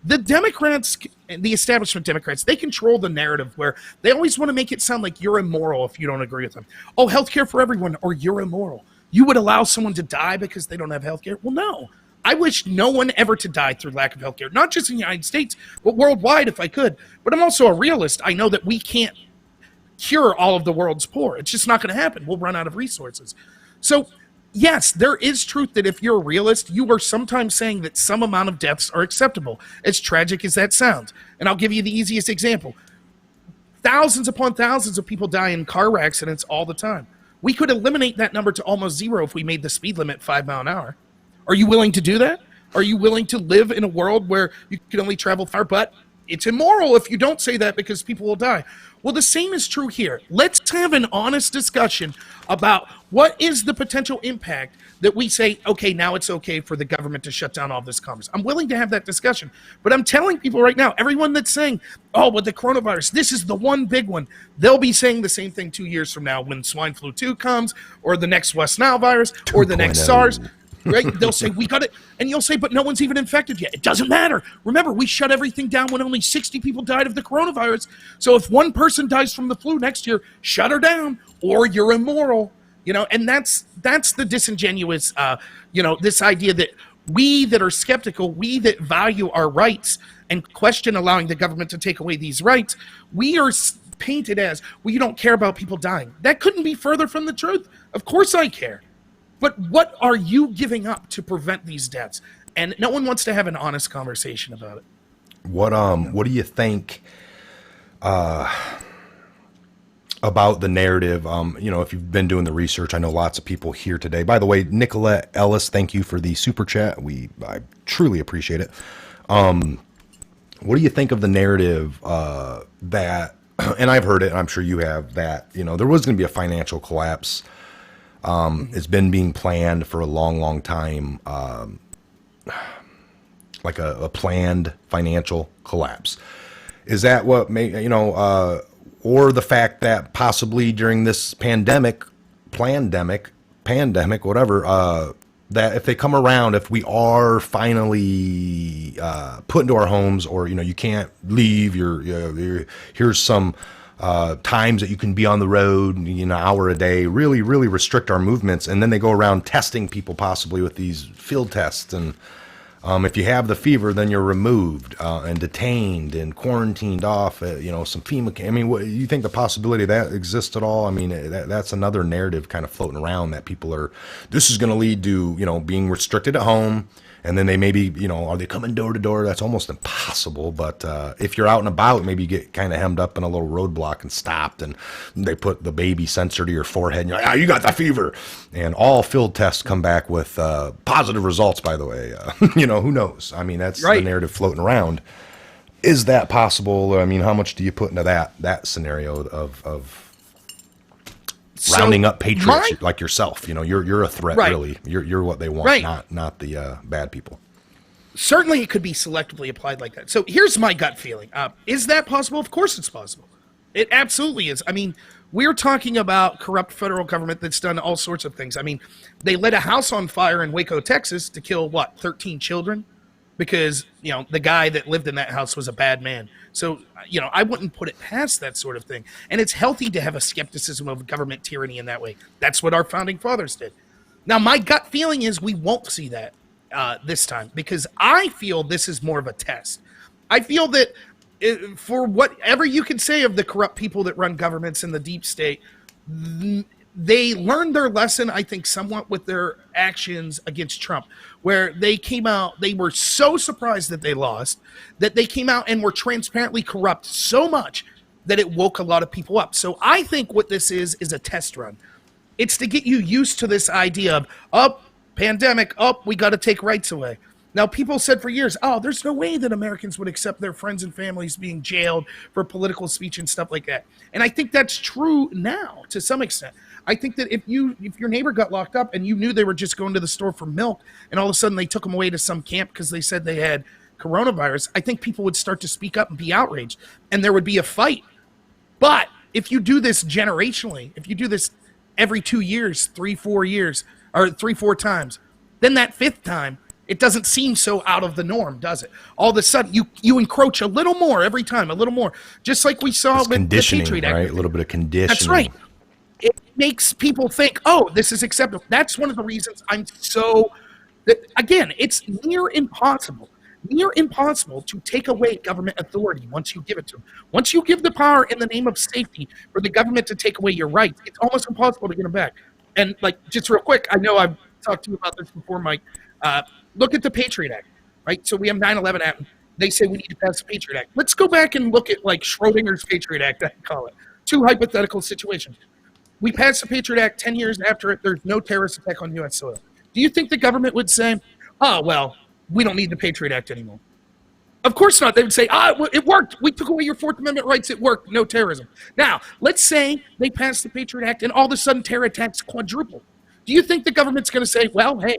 The Democrats, the establishment Democrats, they control the narrative where they always want to make it sound like you're immoral if you don't agree with them. Oh, healthcare for everyone, or you're immoral. You would allow someone to die because they don't have healthcare? Well, no. I wish no one ever to die through lack of healthcare, not just in the United States, but worldwide if I could. But I'm also a realist. I know that we can't cure all of the world's poor. It's just not going to happen. We'll run out of resources. So, yes, there is truth that if you're a realist, you are sometimes saying that some amount of deaths are acceptable, as tragic as that sounds. And I'll give you the easiest example. Thousands upon thousands of people die in car accidents all the time. We could eliminate that number to almost zero if we made the speed limit 5 miles an hour. Are you willing to do that? Are you willing to live in a world where you can only travel far? But it's immoral if you don't say that because people will die. Well, the same is true here. Let's have an honest discussion about what is the potential impact that we say, okay, now it's okay for the government to shut down all this commerce. I'm willing to have that discussion. But I'm telling people right now, everyone that's saying, oh, with the coronavirus, this is the one big one, they'll be saying the same thing 2 years from now when swine flu 2 comes, or the next West Nile virus, or the next SARS. Right? They'll say, we got it. And you'll say, but no one's even infected yet. It doesn't matter. Remember, we shut everything down when only 60 people died of the coronavirus. So if one person dies from the flu next year, shut her down, or you're immoral. And that's the disingenuous, this idea that we that are skeptical, we that value our rights and question allowing the government to take away these rights, we are painted as, well, you don't care about people dying. That couldn't be further from the truth. Of course I care. But what are you giving up to prevent these deaths? And no one wants to have an honest conversation about it. What do you think about the narrative? If you've been doing the research, I know lots of people here today. By the way, Nicolette Ellis, thank you for the super chat. I truly appreciate it. What do you think of the narrative that, and I've heard it, and I'm sure you have, that there was going to be a financial collapse. It's been being planned for a long, long time, like a planned financial collapse. Is that what or the fact that possibly during this pandemic, whatever, that if they come around, if we are finally put into our homes, or you can't leave, here's some times that you can be on the road, an hour a day, really restrict our movements, and then they go around testing people possibly with these field tests, and if you have the fever, then you're removed and detained and quarantined off. Some FEMA. I mean, you think the possibility of that exists at all? I mean, that's another narrative kind of floating around that people are. This is going to lead to being restricted at home, and then they maybe are they coming door to door? That's almost impossible. But if you're out and about, maybe you get kind of hemmed up in a little roadblock and stopped, and they put the baby sensor to your forehead, and you're like, you got the fever. And all field tests come back with positive results, by the way. Who knows? I mean, that's the narrative floating around. Is that possible? I mean, how much do you put into that scenario of rounding up patriots like yourself? You're a threat, really. You're what they want, not the bad people. Certainly it could be selectively applied like that. So here's my gut feeling. Is that possible? Of course it's possible. It absolutely is. I mean, we're talking about corrupt federal government that's done all sorts of things. I mean, they lit a house on fire in Waco, Texas to kill, 13 children? Because, the guy that lived in that house was a bad man. So, I wouldn't put it past that sort of thing. And it's healthy to have a skepticism of government tyranny in that way. That's what our founding fathers did. Now, my gut feeling is we won't see that this time, because I feel this is more of a test. I feel that for whatever you can say of the corrupt people that run governments in the deep state, they learned their lesson, I think, somewhat with their actions against Trump, where they came out, they were so surprised that they lost, that they came out and were transparently corrupt so much that it woke a lot of people up. So I think what this is a test run. It's to get you used to this idea of, pandemic, we got to take rights away. Now, people said for years, there's no way that Americans would accept their friends and families being jailed for political speech and stuff like that. And I think that's true now to some extent. I think that if your neighbor got locked up and you knew they were just going to the store for milk, and all of a sudden they took them away to some camp because they said they had coronavirus, I think people would start to speak up and be outraged, and there would be a fight. But if you do this generationally, if you do this every 2 years, 3-4 years, or 3-4 times, then that fifth time, it doesn't seem so out of the norm, does it? All of a sudden, you encroach a little more every time, a little more. Just like we saw with the Patriot Act. Right? A little bit of conditioning. That's right. It makes people think, this is acceptable. That's one of the reasons again, it's near impossible to take away government authority once you give it to them. Once you give the power in the name of safety for the government to take away your rights, it's almost impossible to get them back. And just real quick, I know I've talked to you about this before, Mike. Look at the Patriot Act, right? So we have 9/11 happen. They say we need to pass the Patriot Act. Let's go back and look at Schrodinger's Patriot Act, I call it. Two hypothetical situations. We passed the Patriot Act 10 years after it. There's no terrorist attack on U.S. soil. Do you think the government would say, we don't need the Patriot Act anymore? Of course not. They would say, it worked. We took away your Fourth Amendment rights. It worked. No terrorism. Now, let's say they passed the Patriot Act and all of a sudden terror attacks quadruple. Do you think the government's going to say, hey,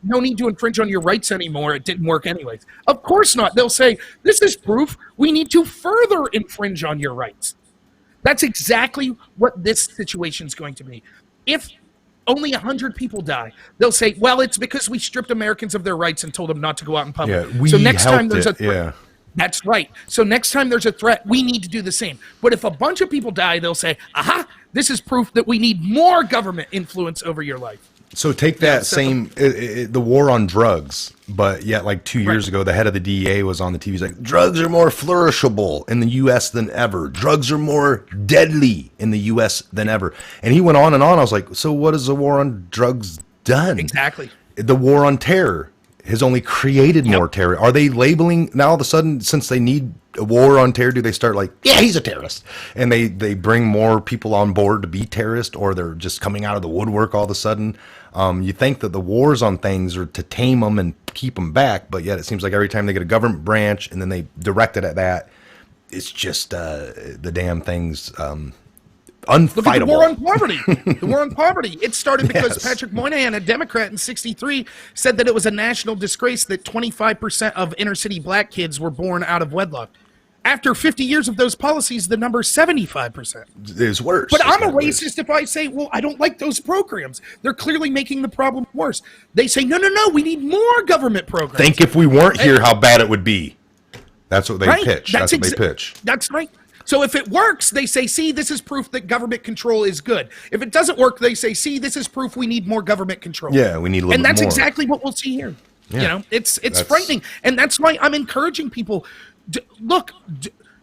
no need to infringe on your rights anymore. It didn't work anyways? Of course not. They'll say, this is proof we need to further infringe on your rights. That's exactly what this situation is going to be. If only 100 people die, they'll say, it's because we stripped Americans of their rights and told them not to go out in public. Yeah, we so next time there's it, a threat. yeah. That's right. So next time there's a threat, we need to do the same. But if a bunch of people die, they'll say, this is proof that we need more government influence over your life. So take that the war on drugs, but yet 2 years ago, the head of the DEA was on the TV. He's like, drugs are more flourishable in the U.S. than ever. Drugs are more deadly in the U.S. than ever. And he went on and on. I was like, so what has the war on drugs done? Exactly. The war on terror has only created more terror. Are they labeling now all of a sudden, since they need a war on terror, do they start he's a terrorist? And they bring more people on board to be terrorists, or they're just coming out of the woodwork all of a sudden? You think that the wars on things are to tame them and keep them back, but yet it seems like every time they get a government branch and then they direct it at that, it's just the damn thing's unfightable. Look at the war on poverty. The war on poverty. It started because Patrick Moynihan, a Democrat in '63, said that it was a national disgrace that 25% of inner city black kids were born out of wedlock. After 50 years of those policies, the number is 75%. It's worse. But It's I'm a not worse. racist if I say, well, I don't like those programs. They're clearly making the problem worse. They say, no, we need more government programs. Think if we weren't here, how bad it would be. That's what they pitch. That's what they pitch. That's right. So if it works, they say, see, this is proof that government control is good. If it doesn't work, they say, see, this is proof we need more government control. Yeah, we need a little bit more. And that's exactly what we'll see here. Yeah. You know, it's frightening. And that's why I'm encouraging people, look,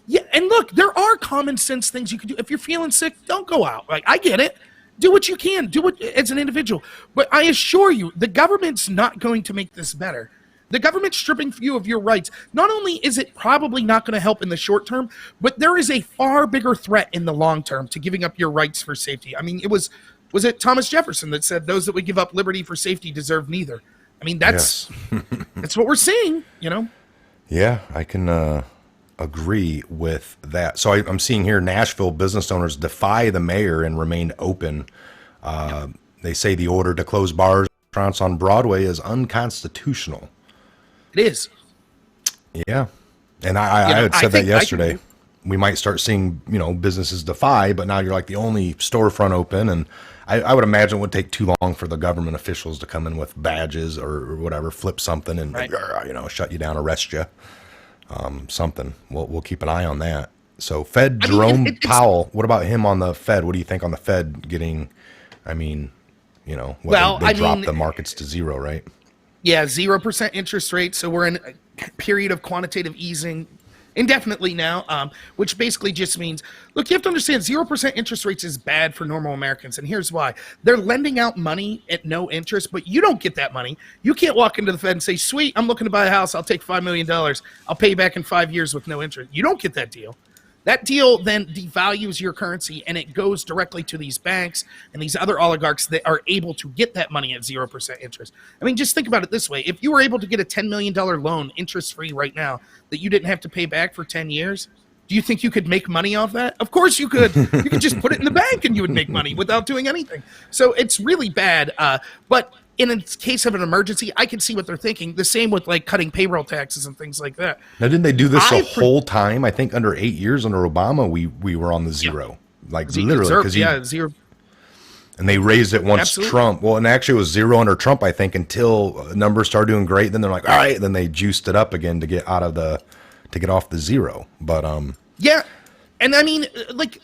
there are common sense things you can do. If you're feeling sick, don't go out. Like, I get it. Do what you can. Do it as an individual. But I assure you, the government's not going to make this better. The government stripping you of your rights, not only is it probably not going to help in the short term, but there is a far bigger threat in the long term to giving up your rights for safety. I mean, was it Thomas Jefferson that said those that would give up liberty for safety deserve neither? I mean, that's that's what we're seeing, you know? Yeah, I can agree with that. So I'm seeing here Nashville business owners defy the mayor and remain open. They say the order to close bars and restaurants on Broadway is unconstitutional. It is. Yeah. And I had said that yesterday. We might start seeing, businesses defy, but now you're like the only storefront open. And I would imagine it would take too long for the government officials to come in with badges or whatever, flip something and, shut you down, arrest you. Something. We'll keep an eye on that. So Jerome Powell, what about him on the Fed? What do you think on the Fed getting, they dropped the markets to zero, right? Yeah, 0% interest rate. So we're in a period of quantitative easing indefinitely now, which basically just means, look, you have to understand 0% interest rates is bad for normal Americans. And here's why. They're lending out money at no interest, but you don't get that money. You can't walk into the Fed and say, sweet, I'm looking to buy a house. I'll take $5 million. I'll pay you back in 5 years with no interest. You don't get that deal. That deal then devalues your currency, and it goes directly to these banks and these other oligarchs that are able to get that money at 0% interest. I mean, just think about it this way. If you were able to get a $10 million loan interest-free right now that you didn't have to pay back for 10 years, do you think you could make money off that? Of course you could. You could just put it in the bank and you would make money without doing anything. So it's really bad. But in a case of an emergency, I can see what they're thinking. The same with like cutting payroll taxes and things like that. Now, didn't they do this the whole time? I think under 8 years under Obama, we were on the zero, literally. Zero. And they raised it once Trump. Well, and actually it was zero under Trump, I think, until numbers started doing great. Then they're like, all right. Then they juiced it up again to get off the zero. But yeah. And I mean,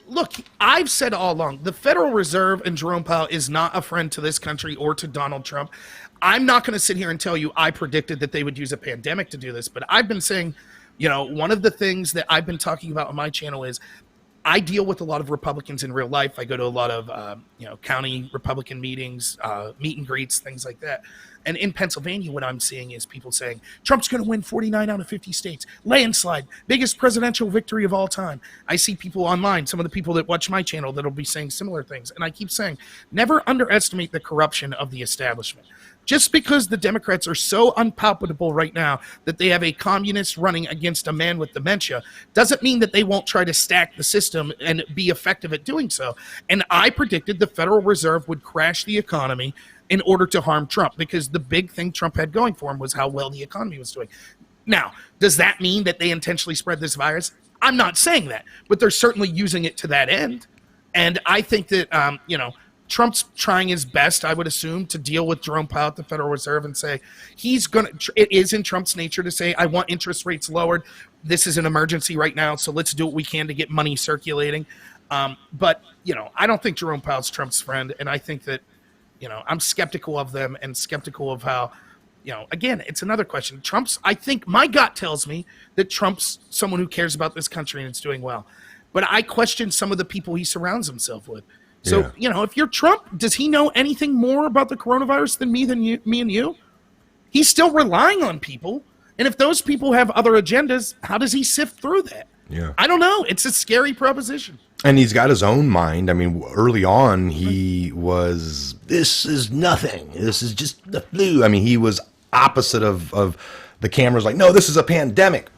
look, I've said all along, the Federal Reserve and Jerome Powell is not a friend to this country or to Donald Trump. I'm not going to sit here and tell you I predicted that they would use a pandemic to do this, but I've been saying, one of the things that I've been talking about on my channel is I deal with a lot of Republicans in real life. I go to a lot of, county Republican meetings, meet and greets, things like that. And in Pennsylvania, what I'm seeing is people saying, Trump's going to win 49 out of 50 states. Landslide, biggest presidential victory of all time. I see people online, some of the people that watch my channel, that'll be saying similar things. And I keep saying, never underestimate the corruption of the establishment. Just because the Democrats are so unpalatable right now that they have a communist running against a man with dementia doesn't mean that they won't try to stack the system and be effective at doing so. And I predicted the Federal Reserve would crash the economy in order to harm Trump, because the big thing Trump had going for him was how well the economy was doing. Now, does that mean that they intentionally spread this virus? I'm not saying that, but they're certainly using it to that end. And I think that, Trump's trying his best, I would assume, to deal with Jerome Powell at the Federal Reserve and say it is in Trump's nature to say, I want interest rates lowered. This is an emergency right now, so let's do what we can to get money circulating. But I don't think Jerome Powell's Trump's friend, and I think that, I'm skeptical of them and skeptical of how, again, it's another question. I think my gut tells me that Trump's someone who cares about this country and it's doing well. But I question some of the people he surrounds himself with. So, if you're Trump, does he know anything more about the coronavirus than me and you? He's still relying on people. And if those people have other agendas, how does he sift through that? Yeah. I don't know. It's a scary proposition. And he's got his own mind. I mean, early on, he was, this is nothing. This is just the flu. I mean, he was opposite of the cameras, like, no, this is a pandemic.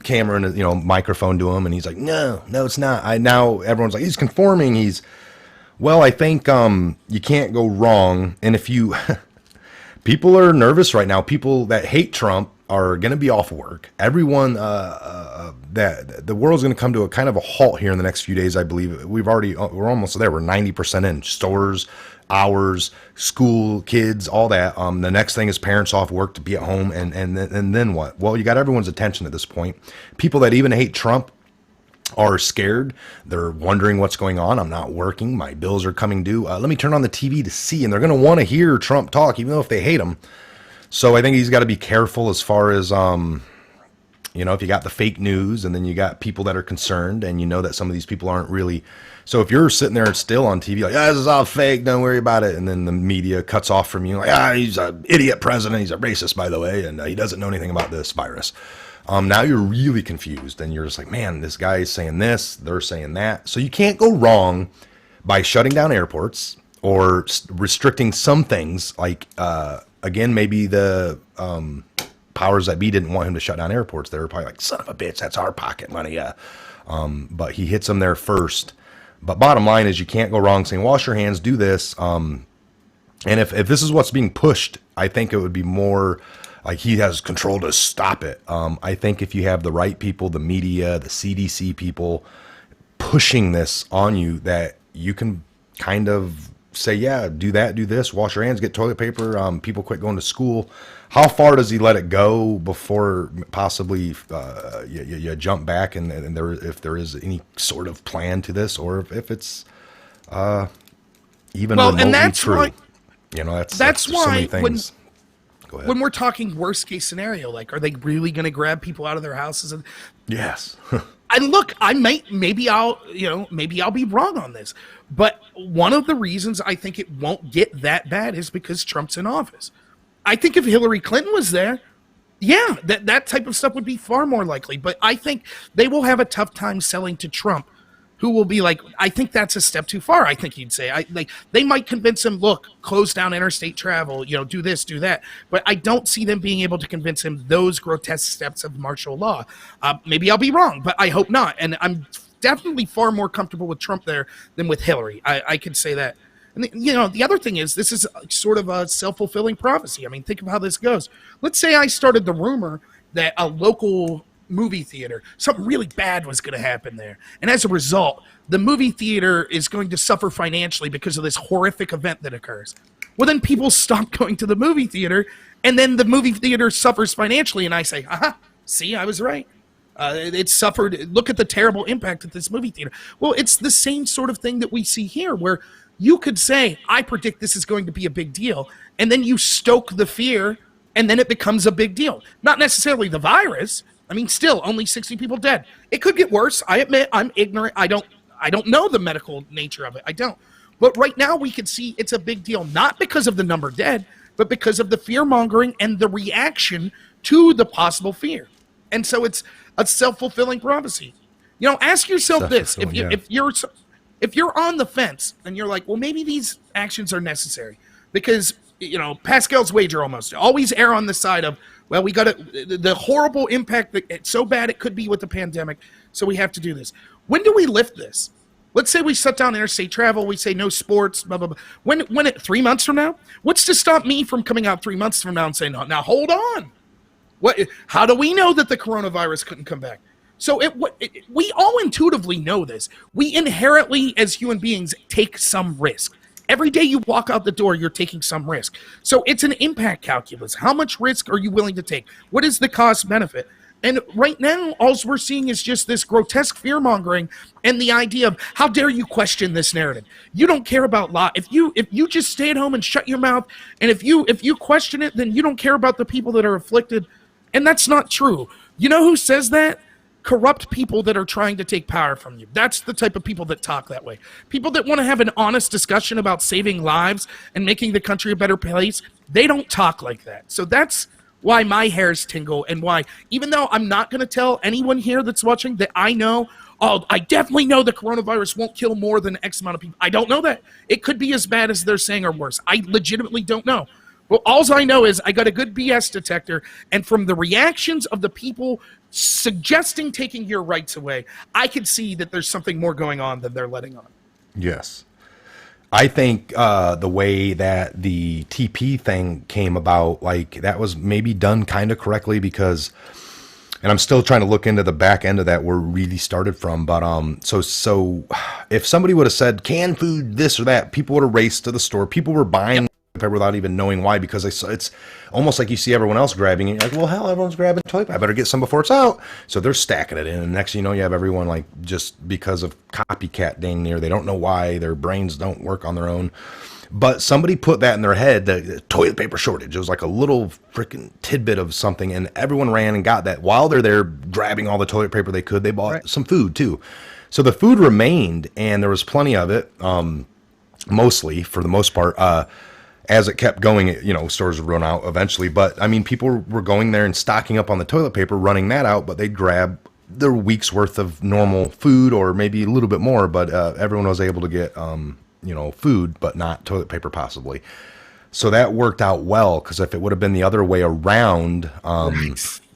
Camera and, microphone to him. And he's like, no, it's not. Now everyone's like, he's conforming. I think you can't go wrong. And if you, people are nervous right now. People that hate Trump are going to be off work. Everyone, that the world's going to come to a kind of a halt here in the next few days. I believe we're almost there. We're 90% in stores, hours, school, kids, all that. The next thing is parents off work to be at home. And then what? Well, you got everyone's attention at this point. People that even hate Trump are scared. They're wondering what's going on. I'm not working. My bills are coming due. Let me turn on the TV to see. And they're going to want to hear Trump talk, even though if they hate him. So I think he's got to be careful as far as, if you got the fake news and then you got people that are concerned and you know that some of these people aren't really. So if you're sitting there still on TV like, this is all fake, don't worry about it. And then the media cuts off from you like, he's an idiot president. He's a racist, by the way. And he doesn't know anything about this virus. Now you're really confused and you're just like, man, this guy is saying this, they're saying that. So you can't go wrong by shutting down airports or restricting some things like, again, maybe the powers that be didn't want him to shut down airports. They were probably like, son of a bitch, that's our pocket money. But he hits them there first. But bottom line is you can't go wrong saying, wash your hands, do this. And if this is what's being pushed, I think it would be more like he has control to stop it. I think if you have the right people, the media, the CDC people pushing this on you, that you can kind of say, yeah, do that, do this, wash your hands, get toilet paper, people quit going to school. How far does he let it go before possibly you jump back and if there is any sort of plan to this, or if it's even remotely and that's true? Why, that's why so many things. When we're talking worst case scenario, like, are they really going to grab people out of their houses? Yes. And look, maybe I'll be wrong on this, but one of the reasons I think it won't get that bad is because Trump's in office. I think if Hillary Clinton was there, yeah, that type of stuff would be far more likely. But I think they will have a tough time selling to Trump, who will be like, I think that's a step too far. I think he'd say, they might convince him, look, close down interstate travel, do this, do that. But I don't see them being able to convince him those grotesque steps of martial law. Maybe I'll be wrong, but I hope not. And I'm definitely far more comfortable with Trump there than with Hillary. I could say that. And the other thing is, this is sort of a self-fulfilling prophecy. I mean, think of how this goes. Let's say I started the rumor that a local movie theater, something really bad was going to happen there. And as a result, the movie theater is going to suffer financially because of this horrific event that occurs. Well, then people stop going to the movie theater, and then the movie theater suffers financially. And I say, see, I was right. It suffered. Look at the terrible impact of this movie theater. Well, it's the same sort of thing that we see here, where you could say, I predict this is going to be a big deal. And then you stoke the fear, and then it becomes a big deal. Not necessarily the virus. I mean, still, only 60 people dead. It could get worse. I admit I'm ignorant. I don't know the medical nature of it. I don't. But right now we can see it's a big deal, not because of the number dead, but because of the fear mongering and the reaction to the possible fear. And so it's a self-fulfilling prophecy. Ask yourself this. If you're on the fence and you're like, well, maybe these actions are necessary because, Pascal's wager always err on the side of, well, we got the horrible impact that it's so bad it could be with the pandemic, so we have to do this. When do we lift this? Let's say we shut down interstate travel. We say no sports, blah, blah, blah. When 3 months from now? What's to stop me from coming out 3 months from now and saying, no, now hold on. How do we know that the coronavirus couldn't come back? So we all intuitively know this. We inherently, as human beings, take some risk. Every day you walk out the door, you're taking some risk. So it's an impact calculus. How much risk are you willing to take? What is the cost benefit? And right now, all we're seeing is just this grotesque fear-mongering and the idea of, how dare you question this narrative? You don't care about law. If you just stay at home and shut your mouth, and if you question it, then you don't care about the people that are afflicted. And that's not true. You know who says that? Corrupt people that are trying to take power from you. That's the type of people that talk that way. People that want to have an honest discussion about saving lives and making the country a better place, they don't talk like that. So that's why my hairs tingle, and why, even though I'm not going to tell anyone here that's watching that I know, I definitely know the coronavirus won't kill more than X amount of people. I don't know that. It could be as bad as they're saying or worse. I legitimately don't know. Well, all I know is I got a good BS detector, and from the reactions of the people suggesting taking your rights away, I can see that there's something more going on than they're letting on. Yes. I think the way that the TP thing came about, like that was maybe done kind of correctly because, and I'm still trying to look into the back end of that where it really started from. But so if somebody would have said canned food, this or that, people would have raced to the store. People were buying paper without even knowing why, because it's almost like you see everyone else grabbing it. You're like, well, hell, everyone's grabbing toilet paper. I better get some before it's out. So they're stacking it in, and next thing you know, you have everyone like just because of copycat dang near. They don't know why. Their brains don't work on their own. But somebody put that in their head, the toilet paper shortage. It was like a little freaking tidbit of something, and everyone ran and got that. While they're there grabbing all the toilet paper they could, they bought some food too. So the food remained, and there was plenty of it, mostly, for the most part. As it kept going, stores would run out eventually. But, I mean, people were going there and stocking up on the toilet paper, running that out, but they'd grab their week's worth of normal food or maybe a little bit more. But everyone was able to get, food, but not toilet paper possibly. So that worked out well, because if it would have been the other way around,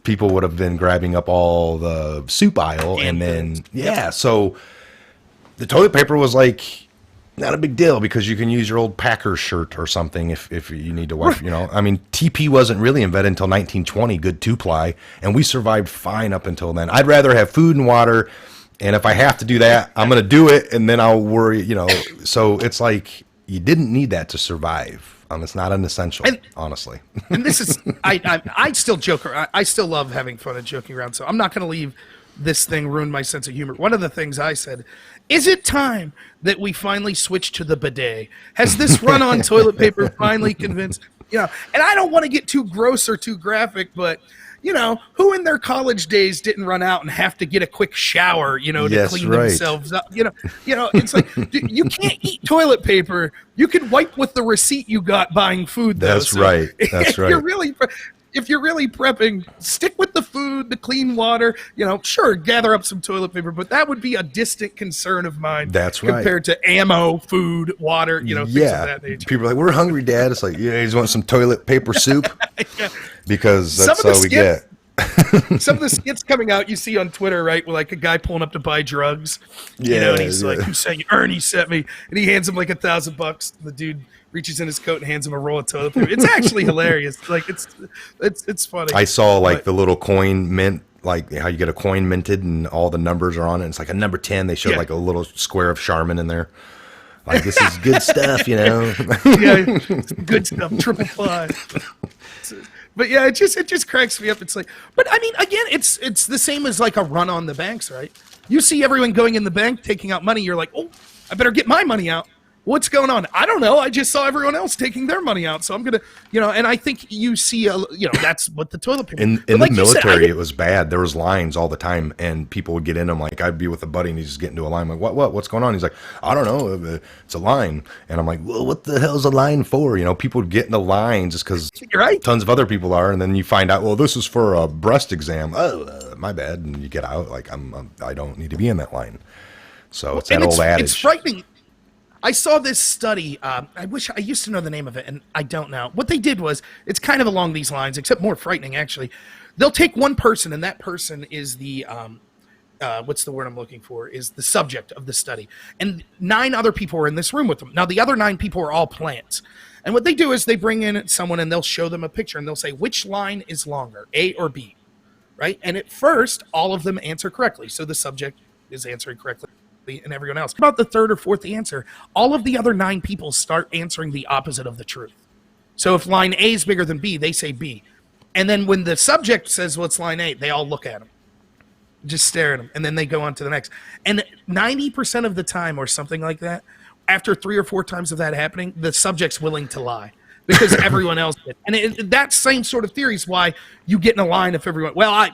people would have been grabbing up all the soup aisle. And then, so the toilet paper was like not a big deal because you can use your old Packers shirt or something if you need to wipe, I mean, TP wasn't really invented until 1920, good two-ply, and we survived fine up until then. I'd rather have food and water, and if I have to do that, I'm going to do it, and then I'll worry, So it's like you didn't need that to survive. It's not an essential, honestly. And this is, I still joke around. I still love having fun and joking around, so I'm not going to leave this thing ruin my sense of humor. One of the things I said, is it time that we finally switch to the bidet? Has this run on toilet paper finally convinced, and I don't want to get too gross or too graphic, but who in their college days didn't run out and have to get a quick shower, to clean themselves up? It's like, you can't eat toilet paper. You can wipe with the receipt you got buying food, though. That's right. That's right. If you're really prepping, stick with the food, the clean water, sure, gather up some toilet paper, but that would be a distant concern of mine. That's right. Compared to ammo, food, water, things of that nature. People are like, we're hungry, Dad. It's like, you just want some toilet paper soup? Because that's all we get. Some of the skits coming out you see on Twitter, right, with like a guy pulling up to buy drugs, and he's like, "You say Ernie sent me," and he hands him like $1,000. The dude reaches in his coat and hands him a roll of toilet paper. It's actually hilarious. Like it's funny. I saw like the little coin mint, like how you get a coin minted and all the numbers are on it. It's like a number 10. They showed like a little square of Charmin in there. Like, this is good stuff, Yeah, good stuff. Triple five. But yeah, it just cracks me up. It's like, but I mean, again, it's the same as like a run on the banks, right? You see everyone going in the bank, taking out money. You're like, oh, I better get my money out. What's going on? I don't know. I just saw everyone else taking their money out, so I'm gonna, and I think you see, that's what the toilet paper. In the military, it was bad. There was lines all the time, and people would get in them. Like, I'd be with a buddy, and he's just getting into a line. I'm like, what's going on? He's like, I don't know. It's a line, and I'm like, well, what the hell is a line for? People would get in the line just because tons of other people are, and then you find out, well, this is for a breast exam. Oh, my bad, and you get out. Like, I don't need to be in that line. So it's that old adage. It's frightening. I saw this study. I wish I used to know the name of it, and I don't now. What they did was, it's kind of along these lines, except more frightening, actually. They'll take one person, and that person is the, what's the word I'm looking for, is the subject of the study. And 9 other people are in this room with them. Now, the other 9 people are all plants. And what they do is they bring in someone, and they'll show them a picture, and they'll say, which line is longer, A or B, right? And at first, all of them answer correctly. So the subject is answering correctly, and everyone else. About the third or fourth answer, all of the other 9 people start answering the opposite of the truth. So if line A is bigger than B, they say B. And then when the subject says, well, it's line A, they all look at him, just stare at him, and then they go on to the next. And 90% of the time or something like that, after 3 or 4 times of that happening, the subject's willing to lie because everyone else did. And that same sort of theory is why you get in a line if everyone, well, I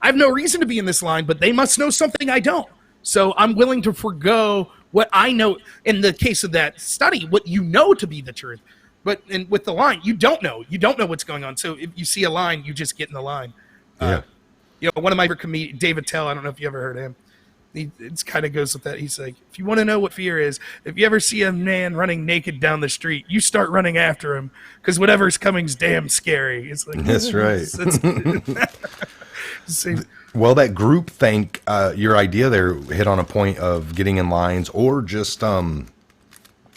have no reason to be in this line, but they must know something I don't. So I'm willing to forgo what I know in the case of that study, what you know to be the truth. But with the line, you don't know. You don't know what's going on. So if you see a line, you just get in the line. Yeah. One of my comedians, David Tell, I don't know if you ever heard of him. It kind of goes with that. He's like, if you want to know what fear is, if you ever see a man running naked down the street, you start running after him because whatever's coming is damn scary. It's like, that's right. Same. Well, that group think, your idea there hit on a point of getting in lines or just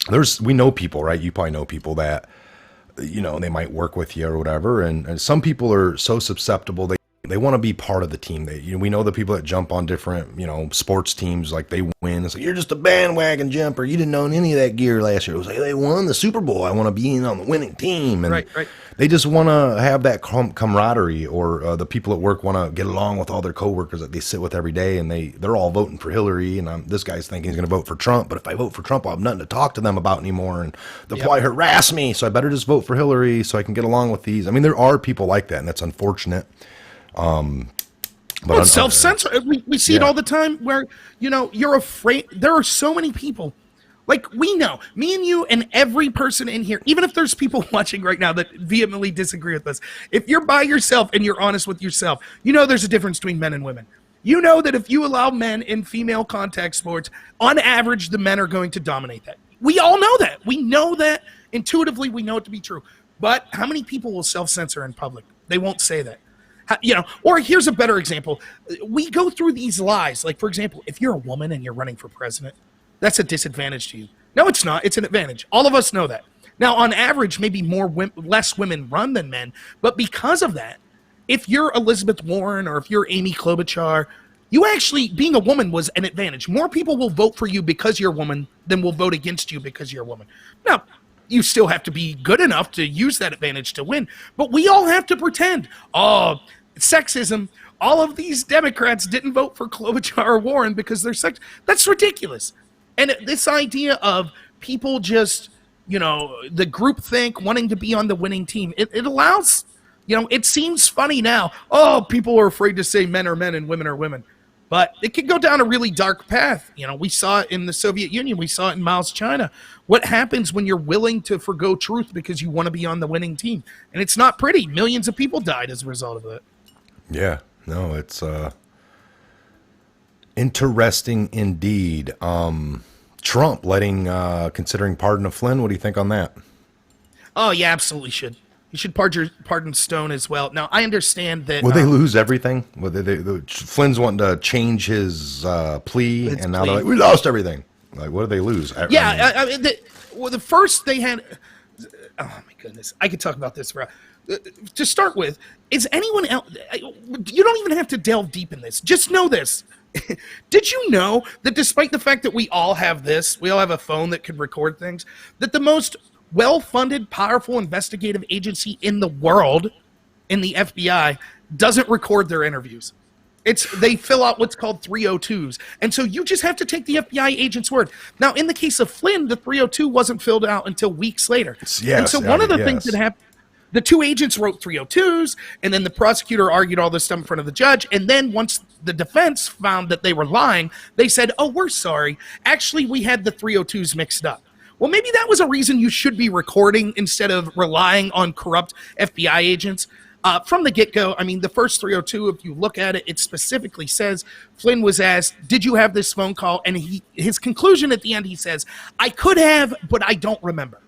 we know people, right? You probably know people that, they might work with you or whatever. And some people are so susceptible. They want to be part of the team. We know the people that jump on different, sports teams, like they win. It's like, you're just a bandwagon jumper. You didn't own any of that gear last year. It was like, they won the Super Bowl. I want to be in on the winning team. And Right. they just want to have that camaraderie, or the people at work want to get along with all their coworkers that they sit with every day, and they're all voting for Hillary, and this guy's thinking he's going to vote for Trump, but if I vote for Trump, I'll have nothing to talk to them about anymore, and they'll probably harass me, so I better just vote for Hillary so I can get along with these. I mean, there are people like that, and that's unfortunate. But self-censor. We see it all the time where, you're afraid. There are so many people. Like, we know, me and you and every person in here, even if there's people watching right now that vehemently disagree with us, if you're by yourself and you're honest with yourself, there's a difference between men and women. You know that if you allow men in female contact sports, on average, the men are going to dominate that. We all know that. We know that intuitively. We know it to be true. But how many people will self-censor in public? They won't say that. Or here's a better example. We go through these lies. Like, for example, if you're a woman and you're running for president, that's a disadvantage to you. No, it's not. It's an advantage. All of us know that. Now, on average, maybe less women run than men. But because of that, if you're Elizabeth Warren or if you're Amy Klobuchar, you actually, being a woman was an advantage. More people will vote for you because you're a woman than will vote against you because you're a woman. Now, you still have to be good enough to use that advantage to win. But we all have to pretend, sexism, all of these Democrats didn't vote for Klobuchar or Warren because they're sex. That's ridiculous. And this idea of people just, the group think wanting to be on the winning team, it allows, it seems funny now. Oh, people are afraid to say men are men and women are women. But it could go down a really dark path. We saw it in the Soviet Union. We saw it in Mao's China. What happens when you're willing to forgo truth because you want to be on the winning team? And it's not pretty. Millions of people died as a result of it. Yeah, no, it's interesting indeed. Trump considering pardon of Flynn. What do you think on that? Oh, yeah, absolutely should. You should pardon Stone as well. Now, I understand that. Will they lose everything? Flynn's wanting to change his plea, and now they're like, we lost everything. Like, what do they lose? The first they had. Oh my goodness, I could talk about this for. To start with, is anyone else? You don't even have to delve deep in this. Just know this. Did you know that despite the fact that we all have a phone that can record things, that the most well-funded, powerful investigative agency in the world, in the FBI, doesn't record their interviews? They fill out what's called 302s. And so you just have to take the FBI agent's word. Now, in the case of Flynn, the 302 wasn't filled out until weeks later. Yes, and so one of the things that happened, the two agents wrote 302s, and then the prosecutor argued all this stuff in front of the judge. And then once the defense found that they were lying, they said, oh, we're sorry. Actually, we had the 302s mixed up. Well, maybe that was a reason you should be recording instead of relying on corrupt FBI agents. From the get-go, I mean, the first 302, if you look at it, it specifically says Flynn was asked, did you have this phone call? And his conclusion at the end, he says, I could have, but I don't remember.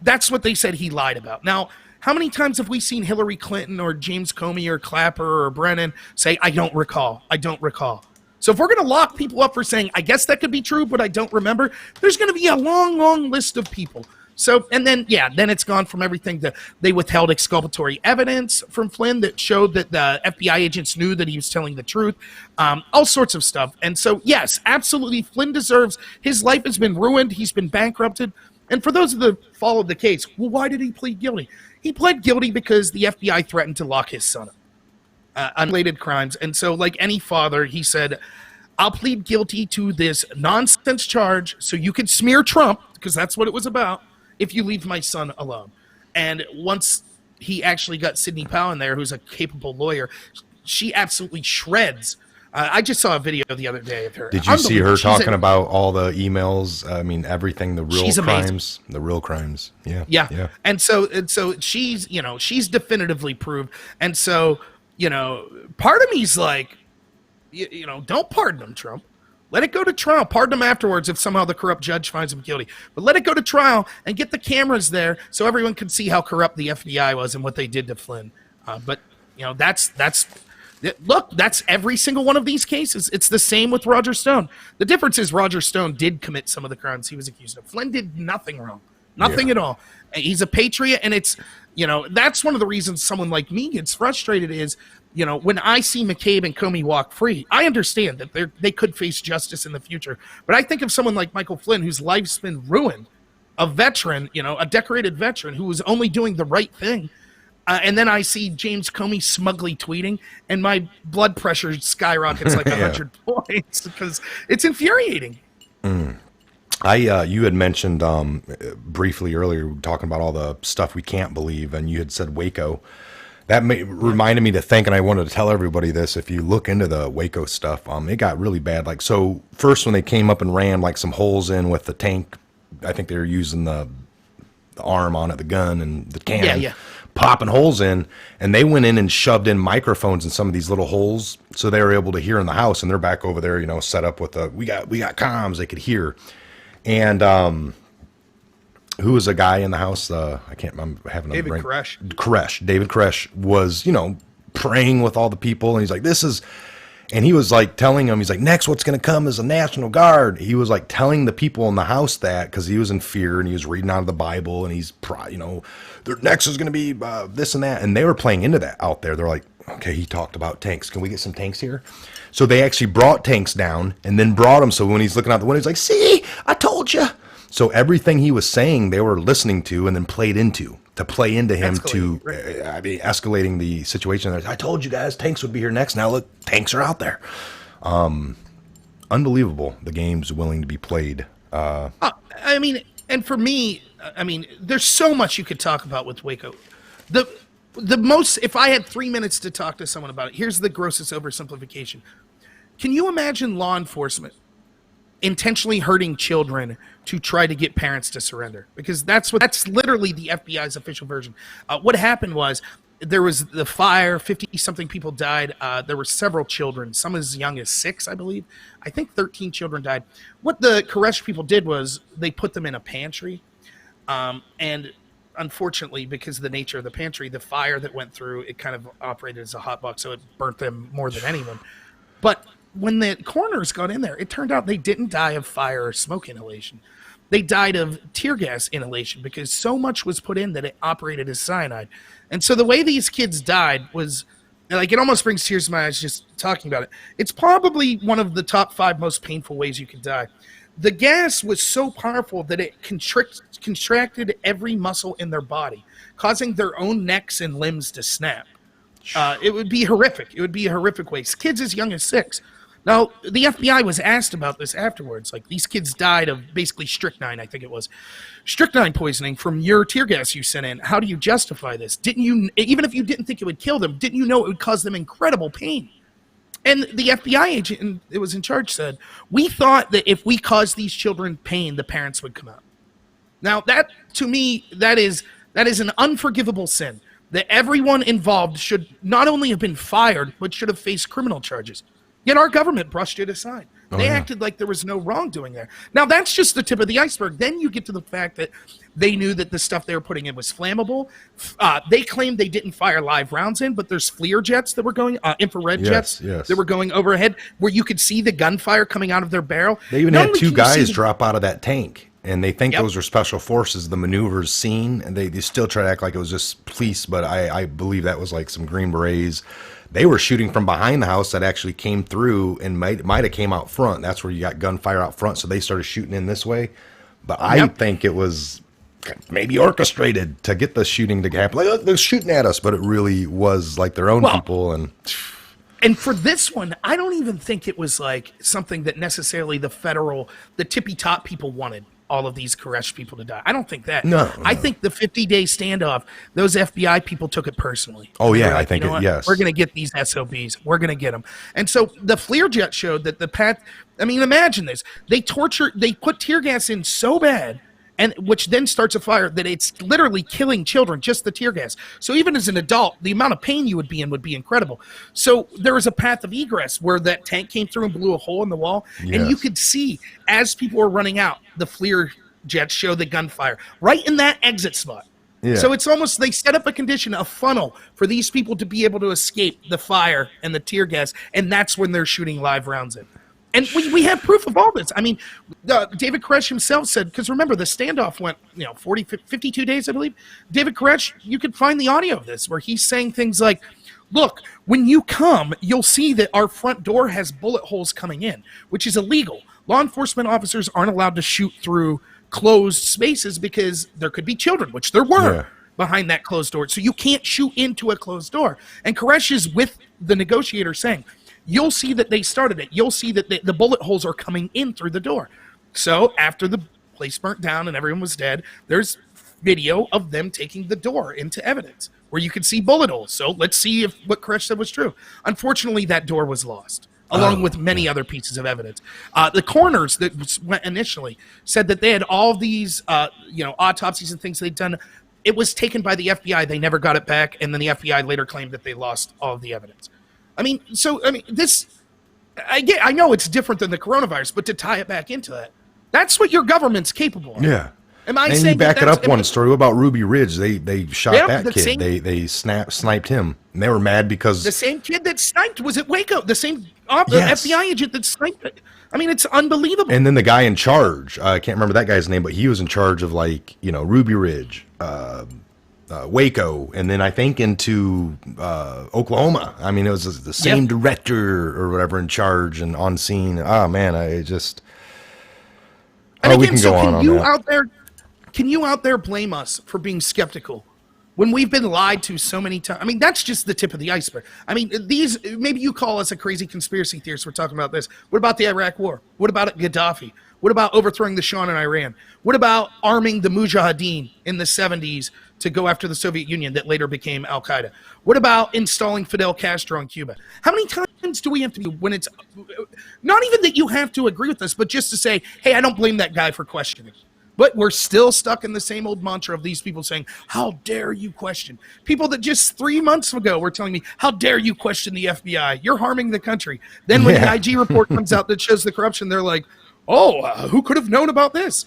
That's what they said he lied about. Now, how many times have we seen Hillary Clinton or James Comey or Clapper or Brennan say, I don't recall, I don't recall? So if we're going to lock people up for saying, I guess that could be true, but I don't remember, there's going to be a long, long list of people. So, and then, then it's gone from everything to they withheld exculpatory evidence from Flynn that showed that the FBI agents knew that he was telling the truth, all sorts of stuff. And so, yes, absolutely, Flynn deserves, his life has been ruined, he's been bankrupted. And for those that followed the case, well, why did he plead guilty? He pled guilty because the FBI threatened to lock his son up. Unrelated crimes. And so, like any father, he said, I'll plead guilty to this nonsense charge so you can smear Trump, because that's what it was about, if you leave my son alone. And once he actually got Sidney Powell in there, who's a capable lawyer, she absolutely shreds. I just saw a video the other day of her. Did you see her talking about all the emails? I mean, everything, the real crimes, the real crimes. Yeah. Yeah. And so she's, she's definitively proved. And so, part of me's like, don't pardon him, Trump. Let it go to trial. Pardon him afterwards if somehow the corrupt judge finds him guilty. But let it go to trial and get the cameras there so everyone can see how corrupt the FBI was and what they did to Flynn. But that's Look, that's every single one of these cases. It's the same with Roger Stone. The difference is Roger Stone did commit some of the crimes he was accused of. Flynn did nothing wrong. Nothing at all. He's a patriot, and it's, that's one of the reasons someone like me gets frustrated is, when I see McCabe and Comey walk free, I understand that they could face justice in the future. But I think of someone like Michael Flynn, whose life's been ruined, a veteran, a decorated veteran who was only doing the right thing. And then I see James Comey smugly tweeting, and my blood pressure skyrockets like 100 points because it's infuriating. You had mentioned briefly earlier talking about all the stuff we can't believe, and you had said Waco. That reminded me to think, and I wanted to tell everybody this. If you look into the Waco stuff, it got really bad. Like, so first when they came up and rammed like some holes in with the tank, I think they were using the arm on it, the gun and the cannon, popping holes in, and they went in and shoved in microphones in some of these little holes, so they were able to hear in the house. And they're back over there, set up with we got comms, they could hear. And who was a guy in the house? I can't remember. David Koresh. David Koresh was, praying with all the people, and he's like, "This is." And he was like telling them, he's like, next what's going to come is a National Guard. He was like telling the people in the house that because he was in fear and he was reading out of the Bible and he's, their next is going to be this and that. And they were playing into that out there. They're like, okay, he talked about tanks. Can we get some tanks here? So they actually brought tanks down and then brought them. So when he's looking out the window, he's like, see, I told you. So everything he was saying, they were listening to and then played into. To play into him escalating the situation. I told you guys tanks would be here next. Now look, tanks are out there. Unbelievable. The game's willing to be played. And for me, there's so much you could talk about with Waco. The most, if I had 3 minutes to talk to someone about it, here's the grossest oversimplification. Can you imagine law enforcement intentionally hurting children to try to get parents to surrender? Because that's literally the FBI's official version. What happened was there was the fire, 50-something people died. There were several children, some as young as 6, I believe. I think 13 children died. What the Koresh people did was they put them in a pantry. And unfortunately, because of the nature of the pantry, the fire that went through, it kind of operated as a hot box, so it burnt them more than anyone. But when the coroners got in there, it turned out they didn't die of fire or smoke inhalation. They died of tear gas inhalation because so much was put in that it operated as cyanide. And so the way these kids died was, like, it almost brings tears to my eyes just talking about it. It's probably one of the top 5 most painful ways you could die. The gas was so powerful that it contracted every muscle in their body, causing their own necks and limbs to snap. It would be horrific. It would be a horrific way. Kids as young as 6. Now, the FBI was asked about this afterwards. Like, these kids died of basically strychnine, I think it was. Strychnine poisoning from your tear gas you sent in. How do you justify this? Didn't you, even if you didn't think it would kill them, didn't you know it would cause them incredible pain? And the FBI agent that was in charge said, we thought that if we caused these children pain, the parents would come out. Now, that, to me, that is an unforgivable sin. That everyone involved should not only have been fired, but should have faced criminal charges. Yet our government brushed it aside. They acted like there was no wrongdoing there. Now, that's just the tip of the iceberg. Then you get to the fact that they knew that the stuff they were putting in was flammable. They claimed they didn't fire live rounds in, but there's FLIR jets that were going, infrared jets that were going overhead where you could see the gunfire coming out of their barrel. They even had 2 guys drop out of that tank, and they think those are special forces, the maneuvers seen, and they still try to act like it was just police, but I believe that was like some Green Berets. They were shooting from behind the house that actually came through and might have came out front. That's where you got gunfire out front, so they started shooting in this way. But I think it was maybe orchestrated to get the shooting to happen. Like, look, they're shooting at us, but it really was like their own people. And for this one, I don't even think it was like something that necessarily the tippy top people wanted all of these Koresh people to die. I don't think that. No. I think the 50-day standoff, those FBI people took it personally. Oh, yeah, I think yes. We're going to get these SOBs. We're going to get them. And so the FLIR jet showed that imagine this. They put tear gas in so bad, and which then starts a fire that it's literally killing children, just the tear gas. So even as an adult, the amount of pain you would be in would be incredible. So there was a path of egress where that tank came through and blew a hole in the wall, and you could see as people were running out, the FLIR jets show the gunfire right in that exit spot. Yeah. So it's almost, they set up a condition, a funnel for these people to be able to escape the fire and the tear gas, and that's when they're shooting live rounds in. And we have proof of all this. I mean, David Koresh himself said, because remember, the standoff went 52 days, I believe. David Koresh, you could find the audio of this where he's saying things like, look, when you come, you'll see that our front door has bullet holes coming in, which is illegal. Law enforcement officers aren't allowed to shoot through closed spaces because there could be children, which there were behind that closed door. So you can't shoot into a closed door. And Koresh is with the negotiator saying, you'll see that they started it. You'll see that the bullet holes are coming in through the door. So after the place burnt down and everyone was dead, there's video of them taking the door into evidence where you could see bullet holes. So let's see if what Koresh said was true. Unfortunately, that door was lost, along with many other pieces of evidence. The coroners that went initially said that they had all these, autopsies and things they'd done. It was taken by the FBI. They never got it back. And then the FBI later claimed that they lost all of the evidence. This, I know it's different than the coronavirus, but to tie it back into that, that's what your government's capable of. Yeah. Am I and saying you back it up one story. What about Ruby Ridge? They shot that kid. They sniped him. And they were mad because the same kid that sniped was at Waco. The same FBI agent that sniped it. I mean, it's unbelievable. And then the guy in charge, I can't remember that guy's name, but he was in charge of Ruby Ridge, Waco, and then I think into Oklahoma. I mean, it was the same director or whatever in charge and on scene. Oh man, we can go on that. Can you out there blame us for being skeptical when we've been lied to so many times? I mean, that's just the tip of the iceberg. I mean, maybe you call us a crazy conspiracy theorist for talking about this. What about the Iraq War? What about Gaddafi? What about overthrowing the Shah in Iran? What about arming the Mujahideen in the 70s to go after the Soviet Union that later became Al-Qaeda? What about installing Fidel Castro in Cuba? How many times do we have to be when it's not even that you have to agree with us, but just to say, hey, I don't blame that guy for questioning. But we're still stuck in the same old mantra of these people saying, how dare you question? People that just 3 months ago were telling me, how dare you question the FBI? You're harming the country. Then when the IG report comes out that shows the corruption, they're like, who could have known about this?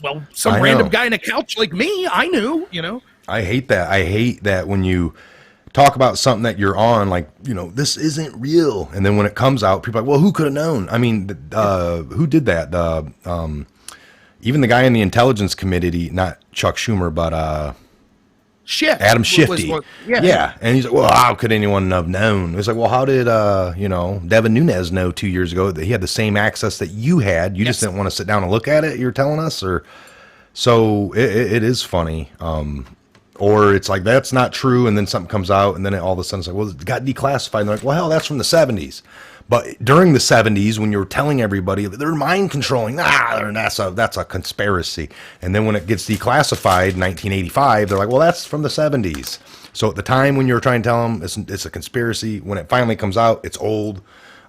Well, some random guy in a couch like me, I knew, I hate that. I hate that when you talk about something that you're on, this isn't real. And then when it comes out, people are like, well, who could have known? I mean, who did that? Even the guy in the Intelligence Committee, not Chuck Schumer, but Adam Schiff. Yeah. And he's like, well, how could anyone have known? It's like, well, how did, Devin Nunes know 2 years ago that he had the same access that you had? You just didn't want to sit down and look at it, you're telling us? So it is funny. Or it's like, that's not true. And then something comes out and then all of a sudden it's like, well, it got declassified. And they're like, well, hell, that's from the 70s. But during the 70s, when you were telling everybody that they're mind controlling, that's a conspiracy. And then when it gets declassified in 1985, they're like, well, that's from the 70s. So at the time when you were trying to tell them it's a conspiracy, when it finally comes out, it's old.